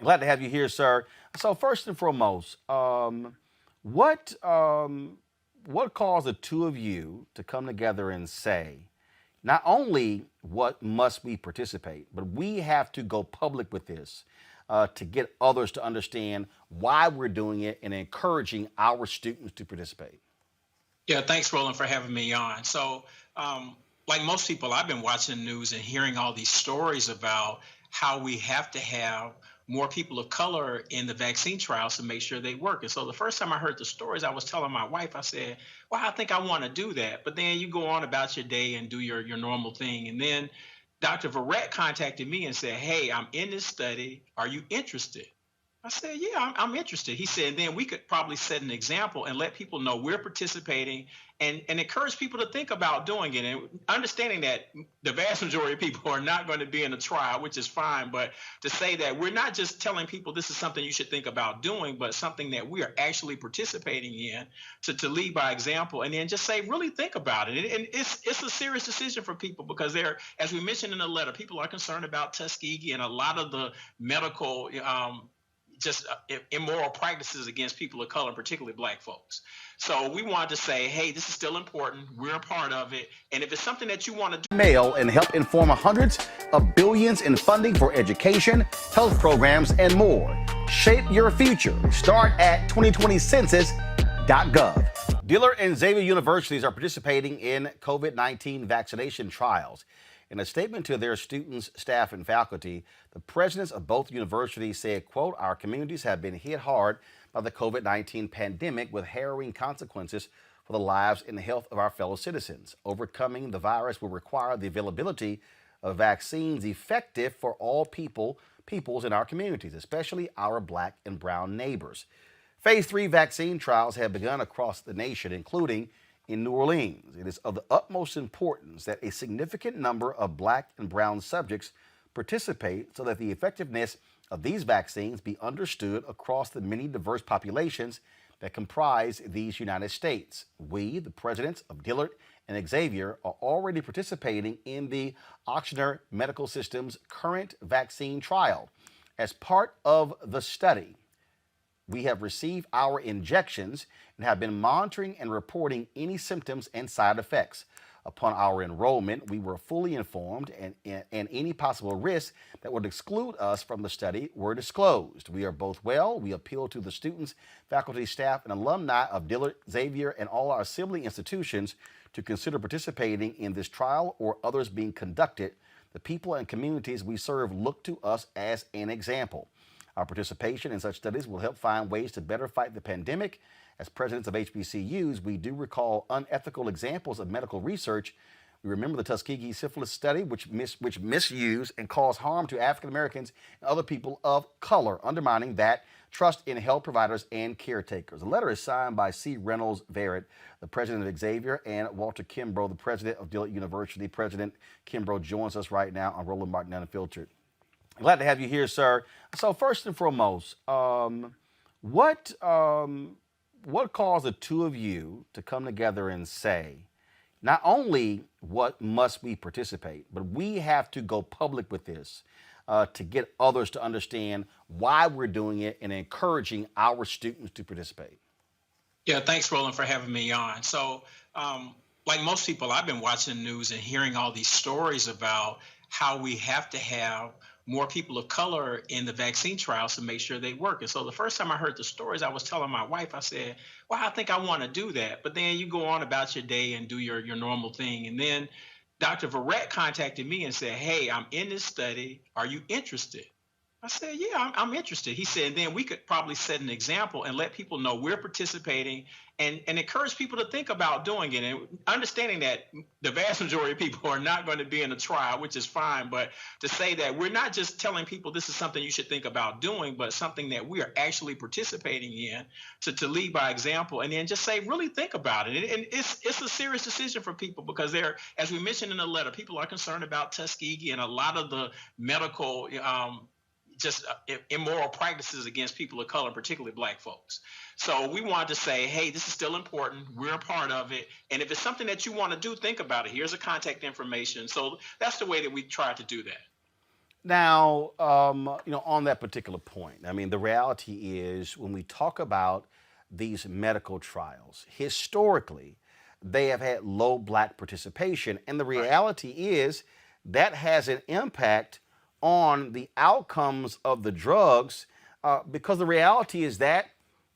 Glad to have you here, sir. So first and foremost, what caused the two of you to come together and say, not only what must we participate, but we have to go public with this to get others to understand why we're doing it and encouraging our students to participate? Yeah, thanks, Roland, for having me on. So, like most people, I've been watching the news and hearing all these stories about how we have to have more people of color in the vaccine trials to make sure they work. And so the first time I heard the stories, I was telling my wife, I said, well, I think I want to do that. But then you go on about your day and do your normal thing. And then Dr. Verrett contacted me and said, hey, I'm in this study. Are you interested? I said, yeah, I'm interested. He said, then we could probably set an example and let people know we're participating and encourage people to think about doing it. And understanding that the vast majority of people are not going to be in a trial, which is fine. But to say that we're not just telling people this is something you should think about doing, but something that we are actually participating in to lead by example. And then just say, really think about it. And it's a serious decision for people because they're, as we mentioned in the letter, people are concerned about Tuskegee and a lot of the medical immoral practices against people of color, particularly Black folks. So we wanted to say, hey, this is still important. We're a part of it. And if it's something that you want to do. Mail and help inform hundreds of billions in funding for education, health programs, and more. Shape your future. Start at 2020census.gov. Dillard and Xavier universities are participating in COVID-19 vaccination trials. In a statement to their students, staff, and faculty, the presidents of both universities said, quote, our communities have been hit hard by the COVID-19 pandemic with harrowing consequences for the lives and the health of our fellow citizens. Overcoming the virus will require the availability of vaccines effective for all peoples in our communities, especially our Black and brown neighbors. Phase 3 vaccine trials have begun across the nation, including in New Orleans. It is of the utmost importance that a significant number of Black and brown subjects participate so that the effectiveness of these vaccines be understood across the many diverse populations that comprise these United States. We, the presidents of Dillard and Xavier, are already participating in the Ochsner Medical System's current vaccine trial. As part of the study, we have received our injections and have been monitoring and reporting any symptoms and side effects. Upon our enrollment, we were fully informed and any possible risks that would exclude us from the study were disclosed. We are both well. We appeal to the students, faculty, staff, and alumni of Dillard, Xavier, and all our sibling institutions to consider participating in this trial or others being conducted. The people and communities we serve look to us as an example. Our participation in such studies will help find ways to better fight the pandemic. As presidents of HBCUs, we do recall unethical examples of medical research. We remember the Tuskegee syphilis study, which misused and caused harm to African Americans and other people of color, undermining that trust in health providers and caretakers. The letter is signed by C. Reynolds Barrett, the president of Xavier, and Walter Kimbrough, the president of Dillard University. President Kimbrough joins us right now on Roland Martin Unfiltered. Glad to have you here, sir. So first and foremost, what caused the two of you to come together and say, not only what must we participate, but we have to go public with this to get others to understand why we're doing it and encouraging our students to participate? Yeah, thanks, Roland, for having me on. So, like most people, I've been watching the news and hearing all these stories about how we have to have more people of color in the vaccine trials to make sure they work. And so the first time I heard the stories, I was telling my wife, I said, well, I think I want to do that. But then you go on about your day and do your normal thing. And then Dr. Verrett contacted me and said, hey, I'm in this study. Are you interested? I I said, yeah, I'm interested. He said, and then we could probably set an example and let people know we're participating and encourage people to think about doing it. And understanding that the vast majority of people are not going to be in a trial, which is fine. But to say that we're not just telling people this is something you should think about doing, but something that we are actually participating in to lead by example. And then just say, really think about it. And it's a serious decision for people because they're, as we mentioned in the letter, people are concerned about Tuskegee and a lot of the medical immoral practices against people of color, particularly Black folks. So we wanted to say, hey, this is still important. We're a part of it. And if it's something that you want to do, think about it. Here's the contact information. So that's the way that we tried to do that. Now, on that particular point, I mean, the reality is when we talk about these medical trials, historically, they have had low Black participation. And the reality is that has an impact on the outcomes of the drugs because the reality is that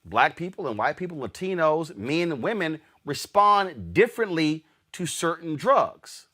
Black people and white people, Latinos, men and women respond differently to certain drugs.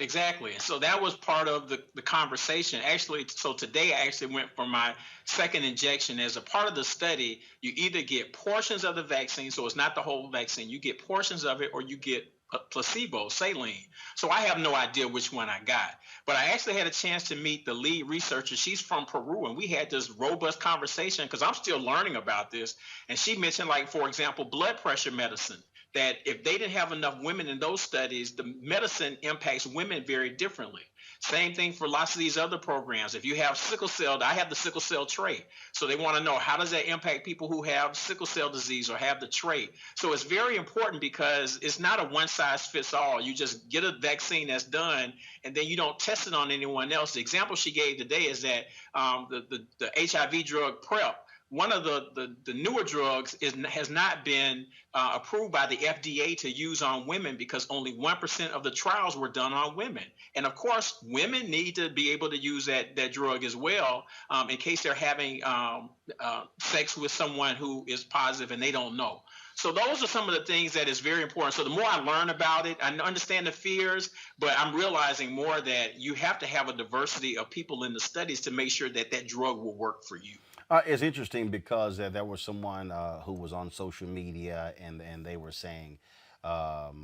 Exactly. So that was part of the conversation. Actually, so today I actually went for my second injection. As a part of the study, you either get portions of the vaccine, so it's not the whole vaccine. You get portions of it or you get placebo, saline. So I have no idea which one I got. But I actually had a chance to meet the lead researcher. She's from Peru, and we had this robust conversation because I'm still learning about this. And she mentioned, like, for example, blood pressure medicine, that if they didn't have enough women in those studies, the medicine impacts women very differently. Same thing for lots of these other programs. If you have sickle cell, I have the sickle cell trait. So they want to know, how does that impact people who have sickle cell disease or have the trait? So it's very important because it's not a one size fits all. You just get a vaccine that's done and then you don't test it on anyone else. The example she gave today is that the HIV drug PrEP, one of the newer drugs has not been approved by the FDA to use on women because only 1% of the trials were done on women. And of course, women need to be able to use that drug as well in case they're having sex with someone who is positive and they don't know. So those are some of the things that is very important. So the more I learn about it, I understand the fears, but I'm realizing more that you have to have a diversity of people in the studies to make sure that that drug will work for you. It's interesting because there was someone who was on social media and they were saying, well,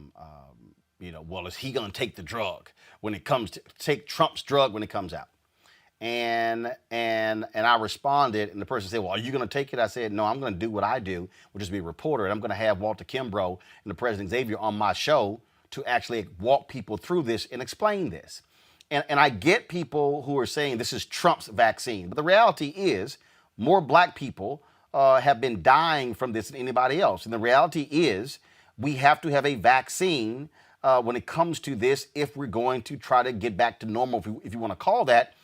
is he going to take the drug when it comes to take Trump's drug when it comes out? And I responded, and the person said, well, are you going to take it? I said, no, I'm going to do what I do, which is be a reporter. And I'm going to have Walter Kimbrough and the President Xavier on my show to actually walk people through this and explain this. And I get people who are saying this is Trump's vaccine. But the reality is more Black people have been dying from this than anybody else. And the reality is we have to have a vaccine when it comes to this if we're going to try to get back to normal, if you want to call that,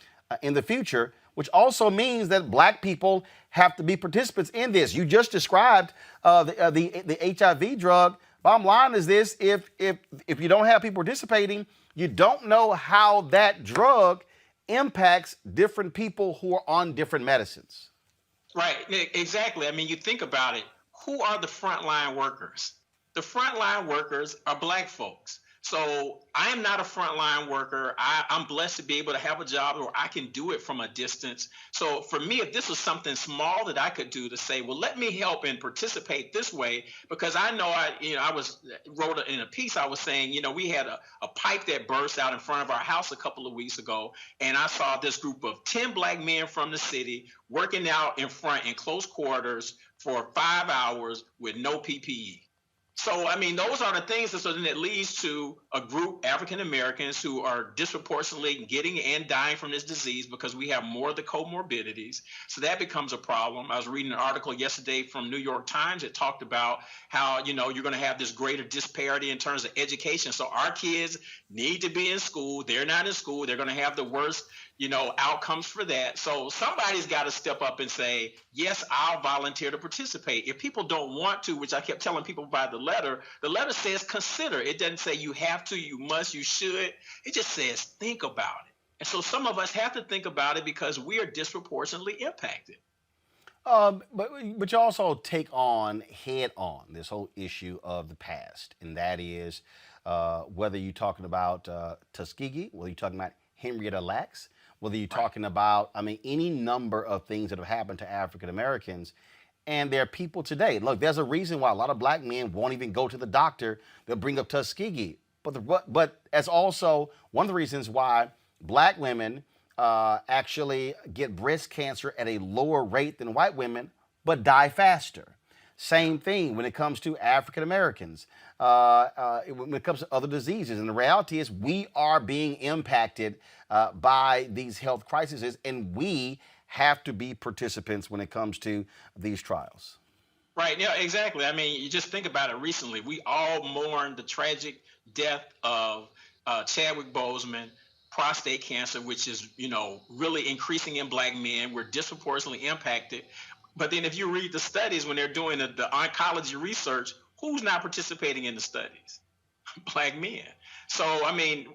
in the future, which also means that Black people have to be participants in this. You just described the HIV drug. Bottom line is this: if you don't have people participating, you don't know how that drug impacts different people who are on different medicines. Right, exactly. I mean, you think about it. Who are the frontline workers? The frontline workers are Black folks. So I am not a frontline worker. I'm blessed to be able to have a job where I can do it from a distance. So for me, if this was something small that I could do to say, well, let me help and participate this way, because I know wrote in a piece, I was saying, we had a pipe that burst out in front of our house a couple of weeks ago. And I saw this group of 10 Black men from the city working out in front in close quarters for 5 hours with no PPE. So, I mean, those are the things that leads to a group, African Americans, who are disproportionately getting and dying from this disease because we have more of the comorbidities. So that becomes a problem. I was reading an article yesterday from New York Times that talked about how, you're going to have this greater disparity in terms of education. So our kids need to be in school. They're not in school. They're going to have the worst, outcomes for that. So somebody's got to step up and say, yes, I'll volunteer to participate. If people don't want to, which I kept telling people by the letter says consider. It doesn't say you have to, you must, you should. It just says think about it. And so some of us have to think about it because we are disproportionately impacted. But you also take on head on this whole issue of the past, and that is whether you're talking about Tuskegee, whether you're talking about Henrietta Lacks, whether you're talking about, I mean, any number of things that have happened to African Americans. And there are people today. Look, there's a reason why a lot of black men won't even go to the doctor. They'll bring up Tuskegee. But as also one of the reasons why black women actually get breast cancer at a lower rate than white women, but die faster. Same thing when it comes to African Americans, when it comes to other diseases. And the reality is we are being impacted by these health crises, and we have to be participants when it comes to these trials. Right. Yeah, exactly. I mean, you just think about it recently. We all mourned the tragic death of Chadwick Boseman, prostate cancer, which is, really increasing in black men. We're disproportionately impacted. But then if you read the studies, when they're doing the oncology research, who's not participating in the studies? Black men. So, I mean,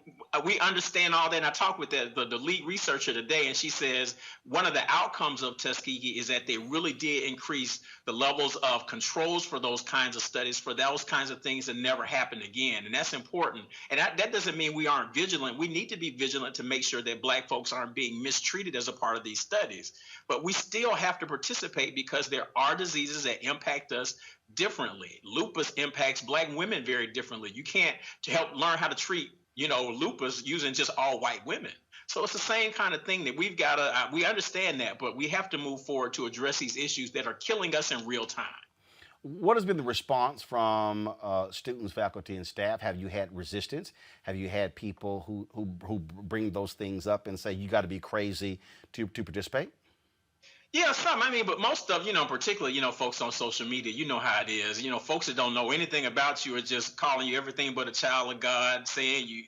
we understand all that. And I talked with the lead researcher today, and she says one of the outcomes of Tuskegee is that they really did increase the levels of controls for those kinds of studies, for those kinds of things that never happen again. And that's important. And that doesn't mean we aren't vigilant. We need to be vigilant to make sure that black folks aren't being mistreated as a part of these studies. But we still have to participate because there are diseases that impact us differently. Lupus impacts black women very differently. You can't to help learn how to treat, lupus using just all white women. So it's the same kind of thing that we've got to, we understand that, but we have to move forward to address these issues that are killing us in real time. What has been the response from students, faculty, and staff? Have you had resistance? Have you had people who bring those things up and say, you got to be crazy to participate? Yeah, some. I mean, but most of, particularly, folks on social media, you know how it is. Folks that don't know anything about you are just calling you everything but a child of God, saying you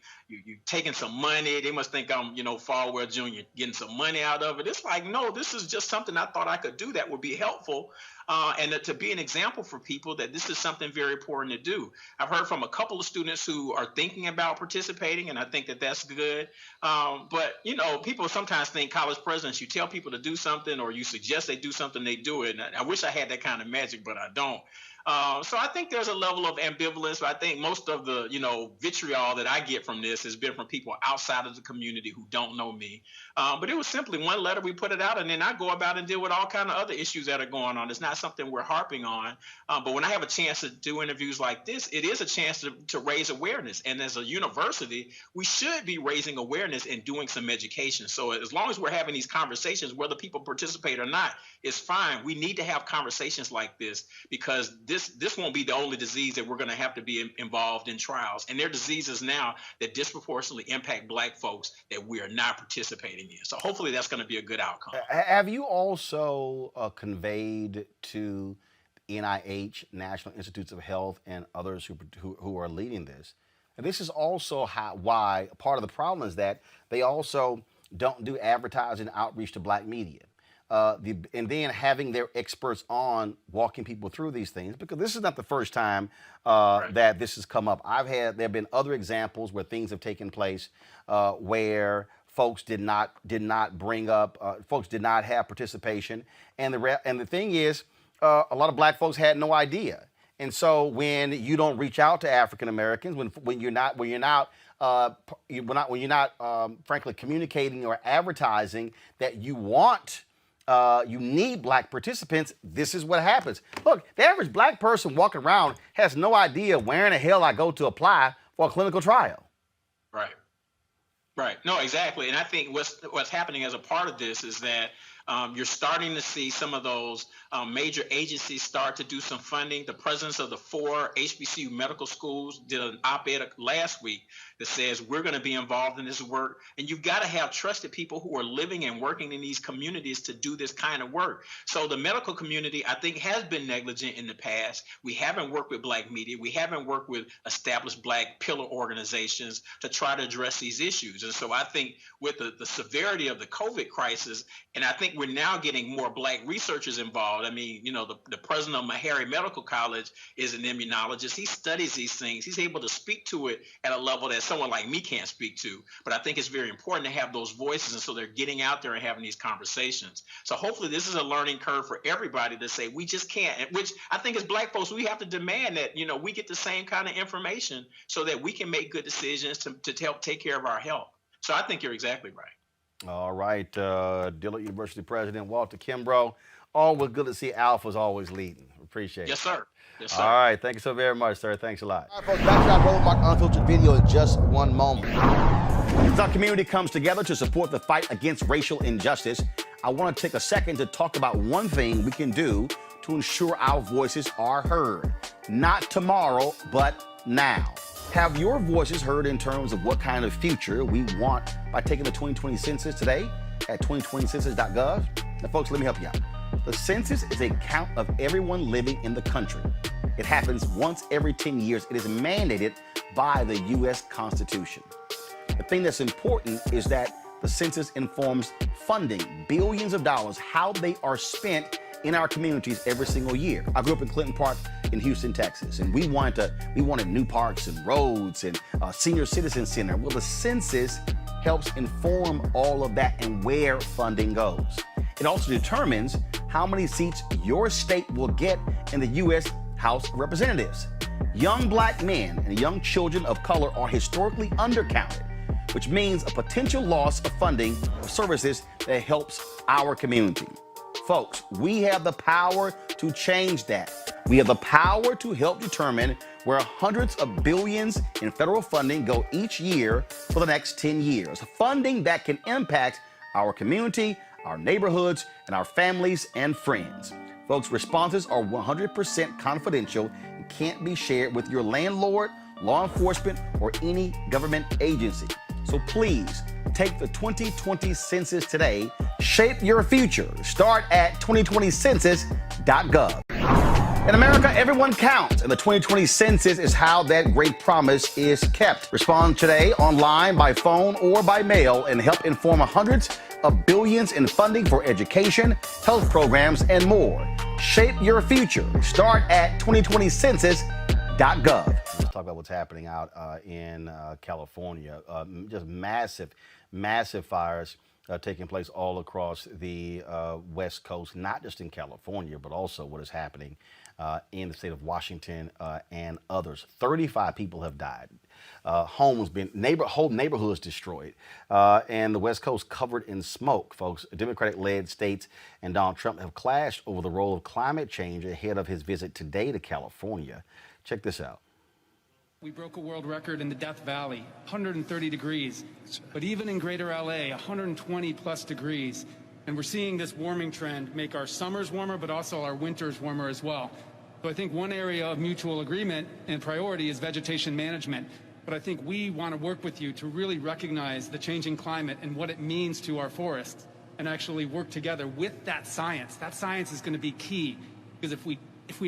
taking some money. They must think I'm, Falwell Jr. getting some money out of it. It's like, no, this is just something I thought I could do that would be helpful. And to be an example for people that this is something very important to do. I've heard from a couple of students who are thinking about participating, and I think that that's good. But, people sometimes think college presidents, you tell people to do something or you suggest they do something, they do it. And I wish I had that kind of magic, but I don't. So I think there's a level of ambivalence. I think most of the, vitriol that I get from this has been from people outside of the community who don't know me. But it was simply one letter, we put it out, and then I go about and deal with all kind of other issues that are going on. It's not something we're harping on. But when I have a chance to do interviews like this, it is a chance to raise awareness. And as a university, we should be raising awareness and doing some education. So as long as we're having these conversations, whether people participate or not, it's fine. We need to have conversations like this because this won't be the only disease that we're going to have to be involved in trials. And there are diseases now that disproportionately impact black folks that we are not participating in. So hopefully that's going to be a good outcome. Have you also conveyed to NIH, National Institutes of Health, and others who are leading this? And this is also why part of the problem is that they also don't do advertising outreach to black media. And then having their experts on walking people through these things, because this is not the first time that this has come up. There have been other examples where things have taken place where folks did not bring up, folks did not have participation, and the thing is, a lot of black folks had no idea. And so when you don't reach out to African Americans, when you're not frankly communicating or advertising that you want. You need black participants. This is what happens. Look, the average black person walking around has no idea where in the hell I go to apply for a clinical trial. Right. No, exactly. And I think what's happening as a part of this is that you're starting to see some of those major agencies start to do some funding. The presidents of the 4 HBCU medical schools did an op-ed last week that says we're going to be involved in this work. And you've got to have trusted people who are living and working in these communities to do this kind of work. So the medical community, I think, has been negligent in the past. We haven't worked with black media. We haven't worked with established black pillar organizations to try to address these issues. And so I think with the severity of the COVID crisis, and I think we're now getting more black researchers involved. I mean, the president of Meharry Medical College is an immunologist. He studies these things. He's able to speak to it at a level that someone like me can't speak to. But I think it's very important to have those voices. And so they're getting out there and having these conversations. So hopefully this is a learning curve for everybody to say we just can't, which I think as black folks, we have to demand that, we get the same kind of information so that we can make good decisions to help take care of our health. So I think you're exactly right. All right, Dillard University President Walter Kimbrough. Always good to see Alpha's always leading. Appreciate it. Yes, sir. Yes, All sir. right, thank you so very much, sir. Thanks a lot. All right, folks, back to our Roland Martin Unfiltered video in just one moment. As our community comes together to support the fight against racial injustice, I want to take a second to talk about one thing we can do to ensure our voices are heard. Not tomorrow, but now. Have your voices heard in terms of what kind of future we want by taking the 2020 census today at 2020census.gov? Now, folks, let me help you out. The census is a count of everyone living in the country. It happens once every 10 years. It is mandated by the U.S. Constitution. The thing that's important is that the census informs funding, billions of dollars, how they are spent in our communities every single year. I grew up in Clinton Park in Houston, Texas, and we wanted new parks and roads and a senior citizen center. Well, the census helps inform all of that and where funding goes. It also determines how many seats your state will get in the U.S. House of Representatives. Young black men and young children of color are historically undercounted, which means a potential loss of funding of services that helps our community. Folks, we have the power to change that. We have the power to help determine where hundreds of billions in federal funding go each year for the next 10 years. Funding that can impact our community, our neighborhoods, and our families and friends. Folks, responses are 100% confidential and can't be shared with your landlord, law enforcement, or any government agency. So please, take the 2020 census today. Shape your future. Start at 2020census.gov. In America, everyone counts, and the 2020 census is how that great promise is kept. Respond today online, by phone, or by mail, and help inform hundreds of billions in funding for education, health programs, and more. Shape your future. Start at 2020census.gov. Let's talk about what's happening out in California. Just massive fires taking place all across the West Coast, not just in California, but also what is happening in the state of Washington and others. 35 people have died. Homes whole neighborhoods destroyed, and the West Coast covered in smoke. Folks, Democratic-led states and Donald Trump have clashed over the role of climate change ahead of his visit today to California. Check this out. We broke a world record in the Death Valley, 130 degrees, but even in greater LA, 120 plus degrees. And we're seeing this warming trend make our summers warmer, but also our winters warmer as well. So I think one area of mutual agreement and priority is vegetation management. But I think we want to work with you to really recognize the changing climate and what it means to our forests and actually work together with that science. That science is going to be key, because if we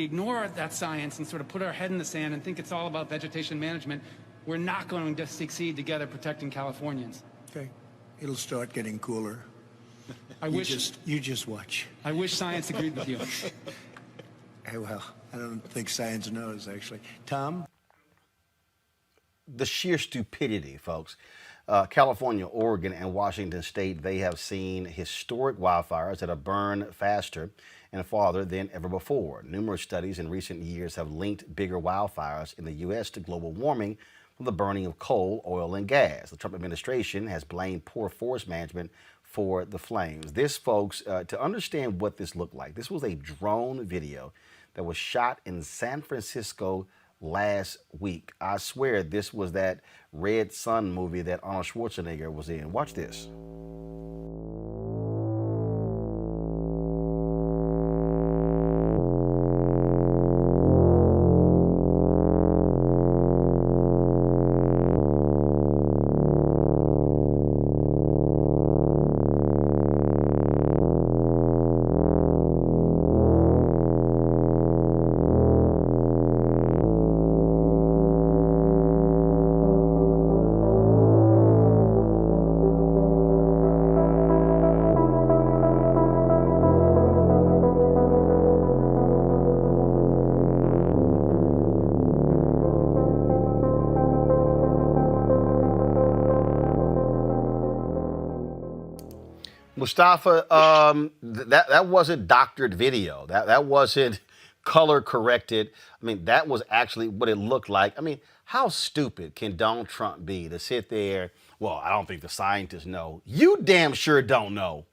ignore that science and sort of put our head in the sand and think it's all about vegetation management, we're not going to succeed together protecting Californians. Okay. It'll start getting cooler. You just watch. I wish science agreed with you. Well, I don't think science knows, actually. Tom? The sheer stupidity, folks. California, Oregon, and Washington State, they have seen historic wildfires that have burned faster and farther than ever before. Numerous studies in recent years have linked bigger wildfires in the U.S. to global warming from the burning of coal, oil, and gas. The Trump administration has blamed poor forest management for the flames. This, folks, to understand what this looked like, this was a drone video that was shot in San Francisco last week. I swear this was that Red Sun movie that Arnold Schwarzenegger was in. Watch this. Mustafa, that wasn't doctored video. That wasn't color corrected. I mean, that was actually what it looked like. I mean, how stupid can Donald Trump be to sit there? Well, I don't think the scientists know. You damn sure don't know.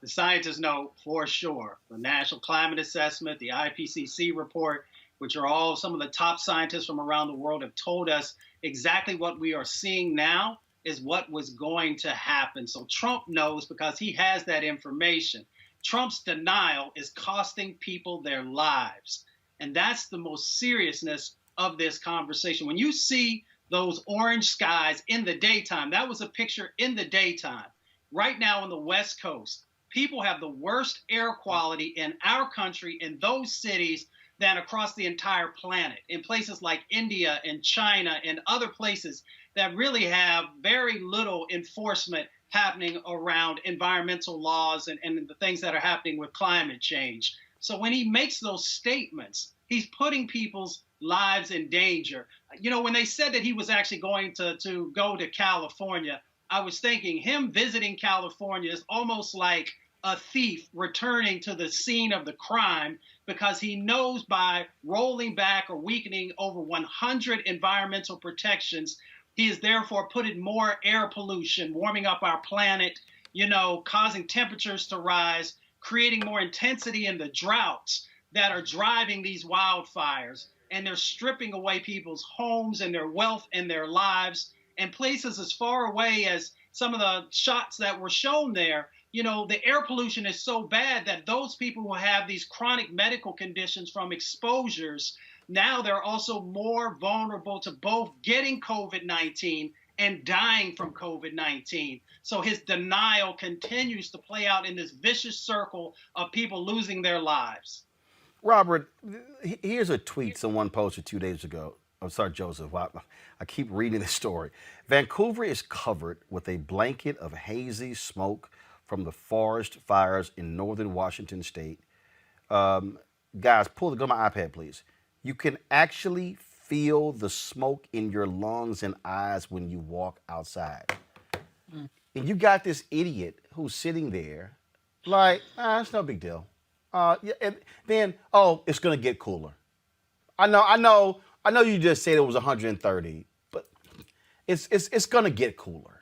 The scientists know for sure. The National Climate Assessment, the IPCC report, which are all some of the top scientists from around the world, have told us exactly what we are seeing now is what was going to happen. So Trump knows because he has that information. Trump's denial is costing people their lives. And that's the most seriousness of this conversation. When you see those orange skies in the daytime, that was a picture in the daytime. Right now on the West Coast, people have the worst air quality in our country in those cities than across the entire planet. In places like India and China and other places that really have very little enforcement happening around environmental laws and the things that are happening with climate change. So when he makes those statements, he's putting people's lives in danger. You know, when they said that he was actually going to go to California, I was thinking him visiting California is almost like a thief returning to the scene of the crime, because he knows by rolling back or weakening over 100 environmental protections, he is therefore putting more air pollution, warming up our planet, you know, causing temperatures to rise, creating more intensity in the droughts that are driving these wildfires. And they're stripping away people's homes and their wealth and their lives. And places as far away as some of the shots that were shown there, you know, the air pollution is so bad that those people who have these chronic medical conditions from exposures, now they're also more vulnerable to both getting COVID-19 and dying from COVID-19. So his denial continues to play out in this vicious circle of people losing their lives. Robert, here's a tweet someone posted 2 days ago. I'm sorry, Joseph. I keep reading this story. Vancouver is covered with a blanket of hazy smoke from the forest fires in northern Washington state. Guys, go to my iPad, please. You can actually feel the smoke in your lungs and eyes when you walk outside. And you got this idiot who's sitting there like, it's no big deal. And then, it's going to get cooler. I know you just said it was 130, but it's going to get cooler.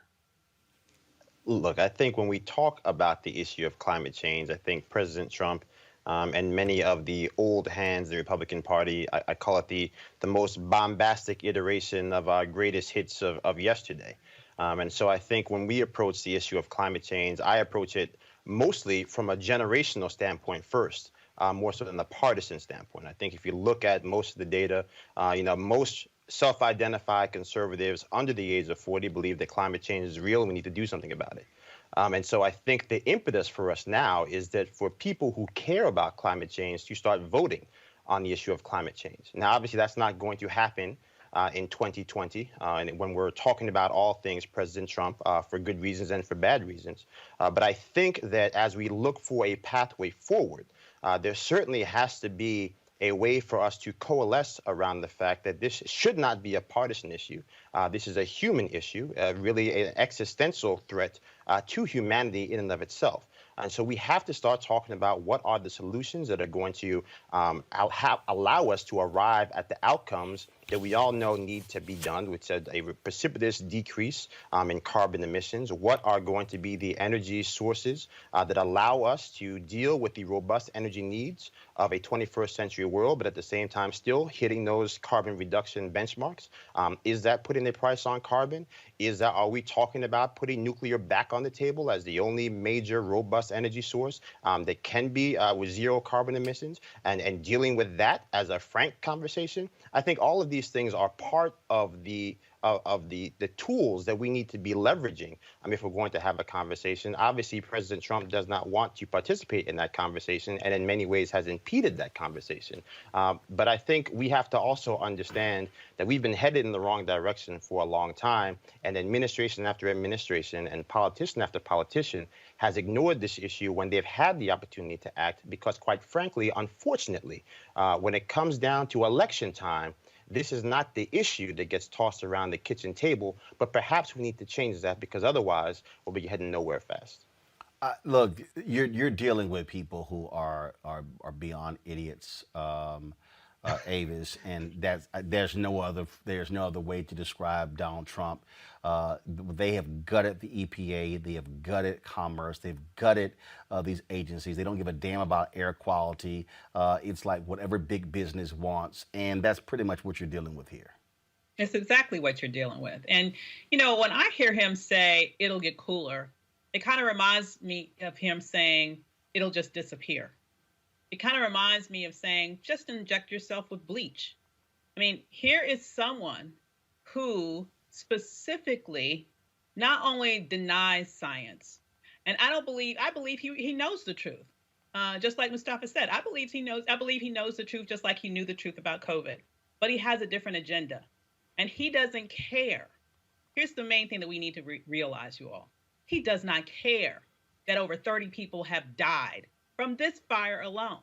Look, I think when we talk about the issue of climate change, I think President Trump and many of the old hands, the Republican Party, I call it the most bombastic iteration of our greatest hits of yesterday. And so I think when we approach the issue of climate change, I approach it mostly from a generational standpoint first, more so than the partisan standpoint. I think if you look at most of the data, most self-identified conservatives under the age of 40 believe that climate change is real and we need to do something about it. And so I think the impetus for us now is that for people who care about climate change to start voting on the issue of climate change. Now, obviously, that's not going to happen in 2020, and when we're talking about all things President Trump, for good reasons and for bad reasons. But I think that as we look for a pathway forward, there certainly has to be a way for us to coalesce around the fact that this should not be a partisan issue. This is a human issue, really an existential threat to humanity in and of itself. And so we have to start talking about what are the solutions that are going to allow us to arrive at the outcomes that we all know need to be done, which is a precipitous decrease in carbon emissions. What are going to be the energy sources that allow us to deal with the robust energy needs of a 21st century world, but at the same time still hitting those carbon reduction benchmarks? Is that putting a price on carbon? Are we talking about putting nuclear back on the table as the only major robust energy source that can be with zero carbon emissions, and dealing with that as a frank conversation? I think all of these things are part of the tools that we need to be leveraging if we're going to have a conversation. Obviously, President Trump does not want to participate in that conversation and in many ways has impeded that conversation. But I think we have to also understand that we've been headed in the wrong direction for a long time, and administration after administration and politician after politician has ignored this issue when they've had the opportunity to act, because quite frankly, unfortunately, when it comes down to election time, this is not the issue that gets tossed around the kitchen table, but perhaps we need to change that, because otherwise we'll be heading nowhere fast. Look, you're dealing with people who are beyond idiots, Avis, and there's no other way to describe Donald Trump. They have gutted the EPA, they have gutted Commerce, they've gutted these agencies. They don't give a damn about air quality. It's like whatever big business wants, and that's pretty much what you're dealing with here. It's exactly what you're dealing with. And, when I hear him say it'll get cooler, it kind of reminds me of him saying it'll just disappear. It kind of reminds me of saying just inject yourself with bleach. I mean, here is someone who specifically not only denies science, and I believe he knows the truth. Just like Mustafa said, I believe he knows the truth just like he knew the truth about COVID, but he has a different agenda and he doesn't care. Here's the main thing that we need to realize, you all. He does not care that over 30 people have died from this fire alone.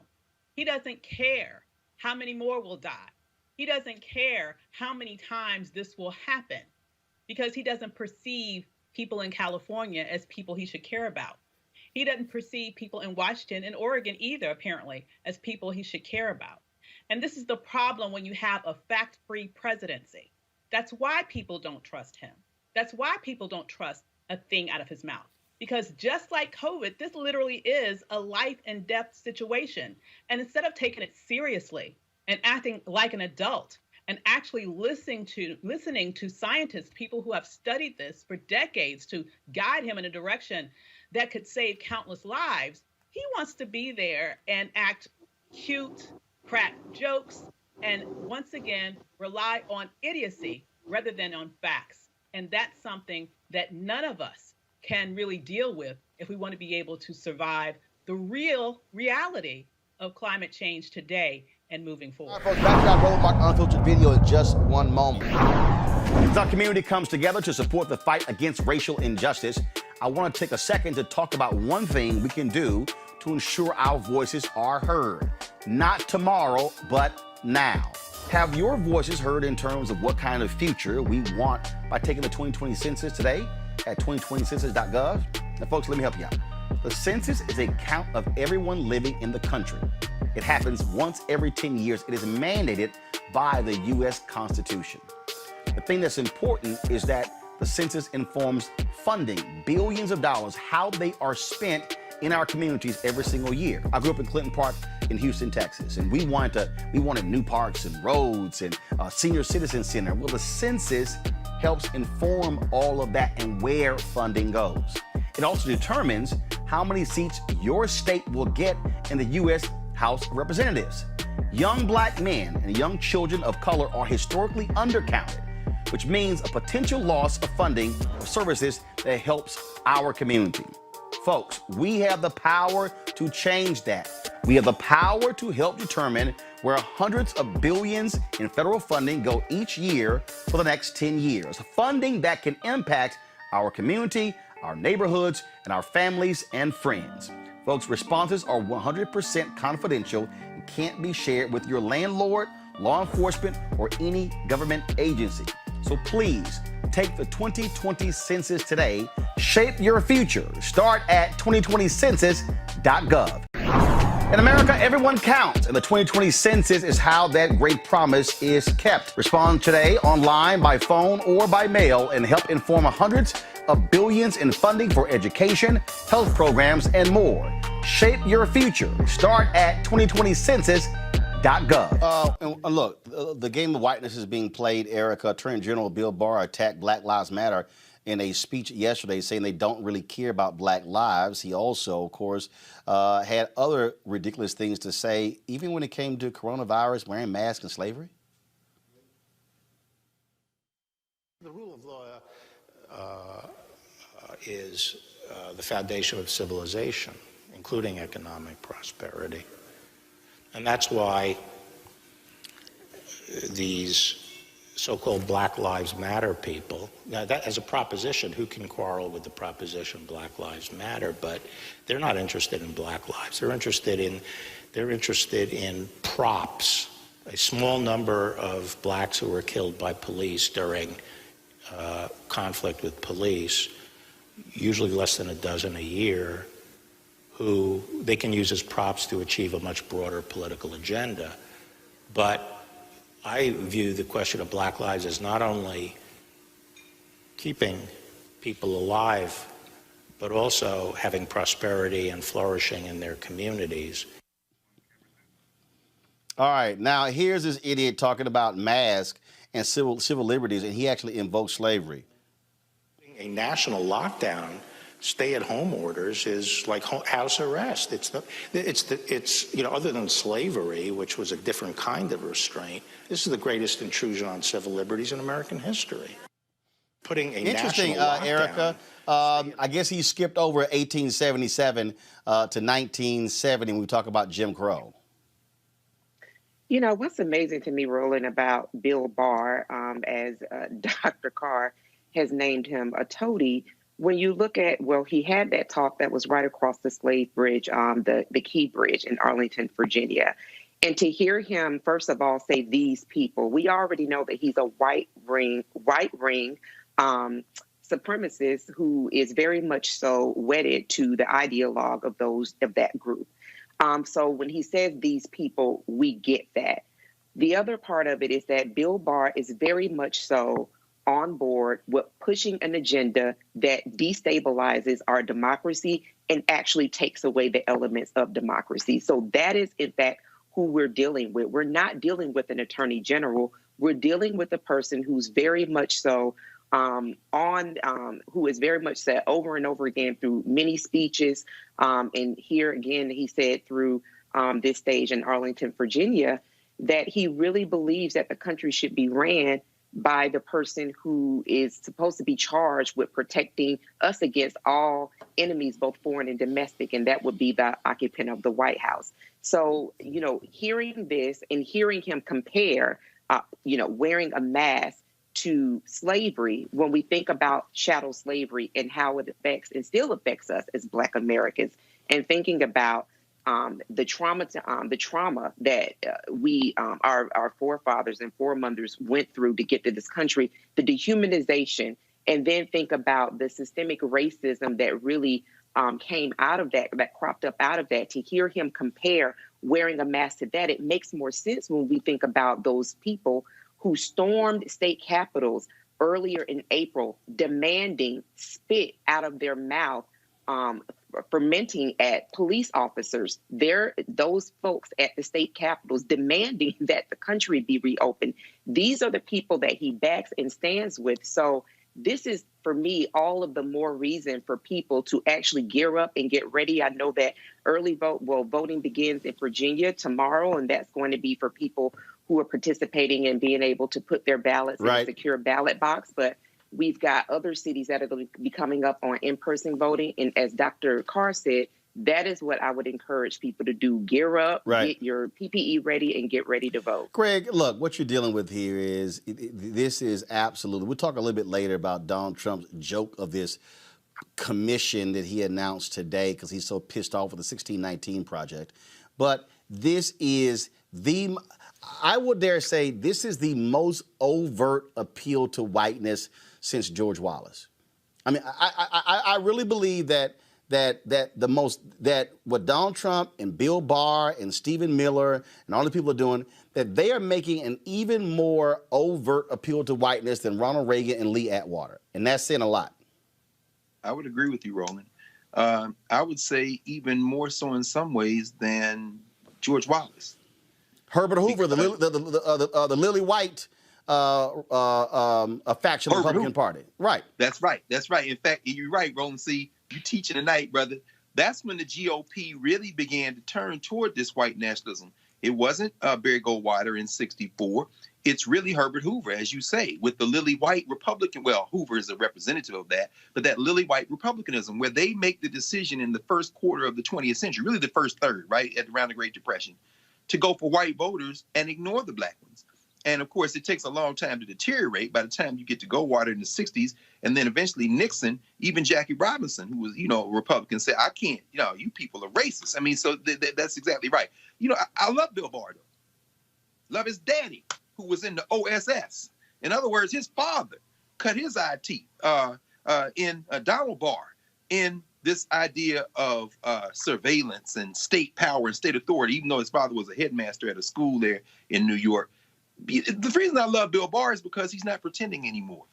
He doesn't care how many more will die. He doesn't care how many times this will happen because he doesn't perceive people in California as people he should care about. He doesn't perceive people in Washington and Oregon either, apparently, as people he should care about. And this is the problem when you have a fact-free presidency. That's why people don't trust him. That's why people don't trust a thing out of his mouth. Because just like COVID, this literally is a life and death situation. And instead of taking it seriously and acting like an adult and actually listening to scientists, people who have studied this for decades to guide him in a direction that could save countless lives, he wants to be there and act cute, crack jokes, and once again, rely on idiocy rather than on facts. And that's something that none of us can really deal with if we want to be able to survive the real reality of climate change today and moving forward. All right, folks, back to our Roland Martin Unfiltered video in just one moment. As our community comes together to support the fight against racial injustice, I want to take a second to talk about one thing we can do to ensure our voices are heard. Not tomorrow, but now. Have your voices heard in terms of what kind of future we want by taking the 2020 census today at 2020census.gov? Now, folks, let me help you out. The census is a count of everyone living in the country. It happens once every 10 years. It is mandated by the U.S. Constitution. The thing that's important is that the census informs funding, billions of dollars, how they are spent in our communities every single year. I grew up in Clinton Park in Houston, Texas, and we wanted new parks and roads and a senior citizen center. Well, the census helps inform all of that and where funding goes. It also determines how many seats your state will get in the U.S. House of Representatives. Young black men and young children of color are historically undercounted, which means a potential loss of funding for services that helps our community. Folks, we have the power to change that. We have the power to help determine where hundreds of billions in federal funding go each year for the next 10 years. Funding that can impact our community, our neighborhoods, and our families and friends. Folks, responses are 100% confidential and can't be shared with your landlord, law enforcement, or any government agency. So please, take the 2020 census today. Shape your future. Start at 2020census.gov. In America, everyone counts, and the 2020 census is how that great promise is kept. Respond today online, by phone, or by mail, and help inform hundreds of billions in funding for education, health programs, and more. Shape your future. Start at 2020census.gov. And look, the game of whiteness is being played, Erica. Attorney General Bill Barr attacked Black Lives Matter in a speech yesterday saying they don't really care about black lives. He also, of course, had other ridiculous things to say, even when it came to coronavirus, wearing masks, and slavery. The rule of law is the foundation of civilization, including economic prosperity. And that's why these so-called Black Lives Matter people, now that as a proposition, who can quarrel with the proposition Black Lives Matter? But they're not interested in black lives. They're interested in props. A small number of blacks who were killed by police during conflict with police, usually less than a dozen a year, who they can use as props to achieve a much broader political agenda. But I view the question of Black lives as not only keeping people alive, but also having prosperity and flourishing in their communities. All right, now here's this idiot talking about masks and civil liberties, and he actually invoked slavery. A national lockdown, stay-at-home orders is like house arrest. It's you know, other than slavery, which was a different kind of restraint, this is the greatest intrusion on civil liberties in American history. Putting a Interesting, national lockdown. Erica. I guess he skipped over 1877 to 1970 when we talk about Jim Crow. You know, what's amazing to me, Roland, about Bill Barr, as Dr. Carr has named him a toady, when you look at, well, he had that talk that was right across the slave bridge, the Key Bridge in Arlington, Virginia. And to hear him, first of all, say these people, we already know that he's a white ring supremacist who is very much so wedded to the ideologue of that group. So when he says these people, we get that. The other part of it is that Bill Barr is very much so on board with pushing an agenda that destabilizes our democracy and actually takes away the elements of democracy. So that is, in fact, who we're dealing with. We're not dealing with an attorney general. We're dealing with a person who's very much so who is very much said over and over again through many speeches. And here again, he said through this stage in Arlington, Virginia, that he really believes that the country should be ran by the person who is supposed to be charged with protecting us against all enemies, both foreign and domestic, and that would be the occupant of the White House. So, you know, hearing this and hearing him compare, wearing a mask to slavery, when we think about chattel slavery and how it affects and still affects us as Black Americans, and thinking about the trauma that our forefathers and foremothers went through to get to this country, the dehumanization, and then think about the systemic racism that really came out of that cropped up out of that. To hear him compare wearing a mask to that, it makes more sense when we think about those people who stormed state capitals earlier in April, demanding spit out of their mouth, fermenting at police officers. Those folks at the state capitals demanding that the country be reopened. These are the people that he backs and stands with. So this is, for me, all of the more reason for people to actually gear up and get ready. I know that voting begins in Virginia tomorrow, and that's going to be for people who are participating in being able to put their ballots in a secure ballot box. But we've got other cities that are going to be coming up on in-person voting. And as Dr. Carr said, that is what I would encourage people to do. Gear up, get your PPE ready, and get ready to vote. Greg, look, what you're dealing with here is, this is absolutely, we'll talk a little bit later about Donald Trump's joke of this commission that he announced today because he's so pissed off with the 1619 project. But this is I would dare say, this is the most overt appeal to whiteness since George Wallace. I mean, I really believe that what Donald Trump and Bill Barr and Stephen Miller and all the people are doing, that they are making an even more overt appeal to whiteness than Ronald Reagan and Lee Atwater. And that's saying a lot. I would agree with you, Roland. I would say even more so in some ways than George Wallace. Herbert Hoover, the Lily White faction of the Republican Party. Right. That's right. That's right. In fact, you're right, Roland. See, you teaching tonight, brother. That's when the GOP really began to turn toward this white nationalism. It wasn't Barry Goldwater in '64. It's really Herbert Hoover, as you say, with the Lily White Republican. Well, Hoover is a representative of that, but that Lily White Republicanism, where they make the decision in the first quarter of the 20th century, really the first third, right, around the Great Depression, to go for white voters and ignore the Black ones. And of course, it takes a long time to deteriorate by the time you get to Goldwater in the 60s. And then eventually Nixon, even Jackie Robinson, who was, a Republican, said, I can't, you people are racist. I mean, so that's exactly right. I love Bill Barr, though. Love his daddy, who was in the OSS. In other words, his father cut his eye teeth in Donald Barr in this idea of surveillance and state power and state authority, even though his father was a headmaster at a school there in New York. The reason I love Bill Barr is because he's not pretending anymore.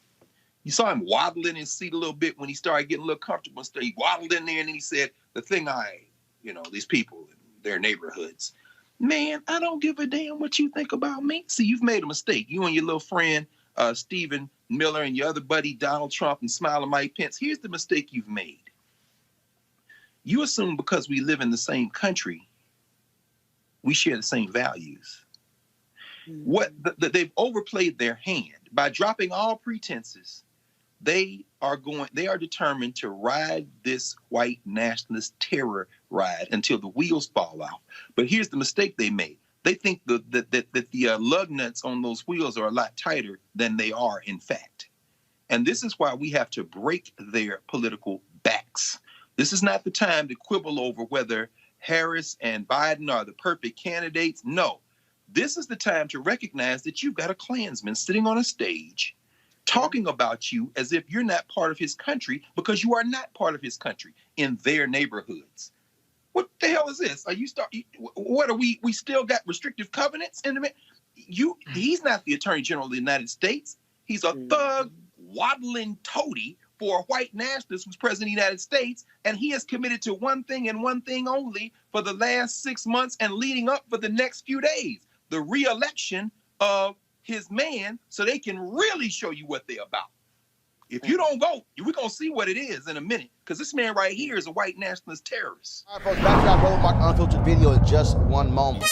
You saw him waddle in his seat a little bit when he started getting a little comfortable. He waddled in there and then he said, the thing these people in their neighborhoods. Man, I don't give a damn what you think about me. See, you've made a mistake. You and your little friend, Stephen Miller, and your other buddy, Donald Trump, and Smiling Mike Pence. Here's the mistake you've made. You assume because we live in the same country, we share the same values. They've overplayed their hand by dropping all pretenses. They are determined to ride this white nationalist terror ride until the wheels fall off. But here's the mistake they made. They think that the lug nuts on those wheels are a lot tighter than they are, in fact. And this is why we have to break their political backs. This is not the time to quibble over whether Harris and Biden are the perfect candidates. No, this is the time to recognize that you've got a Klansman sitting on a stage talking about you as if you're not part of his country, because you are not part of his country in their neighborhoods. What the hell is this? What are we still got restrictive covenants in the he's not the Attorney General of the United States. He's a thug waddling toady for a white nationalist who's president of the United States, and he has committed to one thing and one thing only for the last 6 months and leading up for the next few days: the re-election of his man, so they can really show you what they're about. If you don't vote, we're going to see what it is in a minute, because this man right here is a white nationalist terrorist. All right, folks, back to our Roland Martin Unfiltered video in just one moment.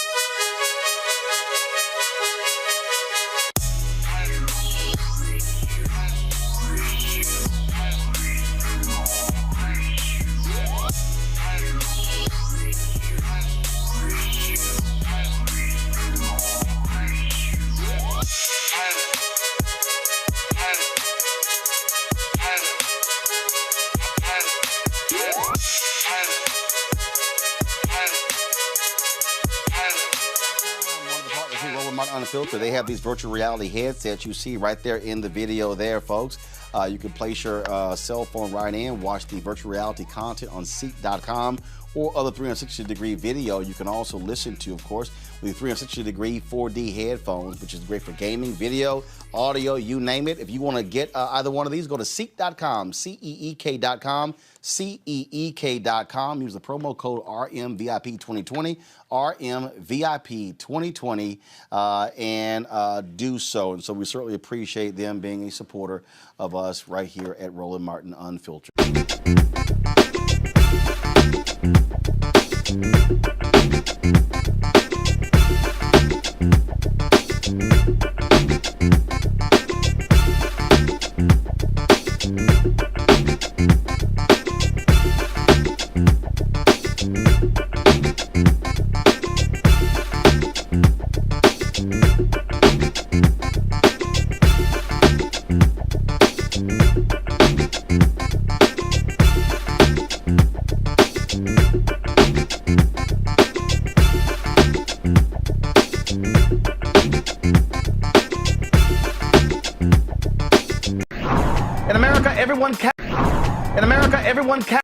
Unfiltered. They have these virtual reality headsets you see right there in the video there, folks. You can place your cell phone right in, watch the virtual reality content on Ceek.com or other 360-degree video. You can also listen to, of course, with 360-degree 4D headphones, which is great for gaming, video, audio, you name it. If you want to get either one of these, go to Ceek.com, Ceek.com, Ceek.com. Use the promo code RMVIP2020, RMVIP2020, and do so. And so we certainly appreciate them being a supporter of us right here at Roland Martin Unfiltered. In America, everyone counts.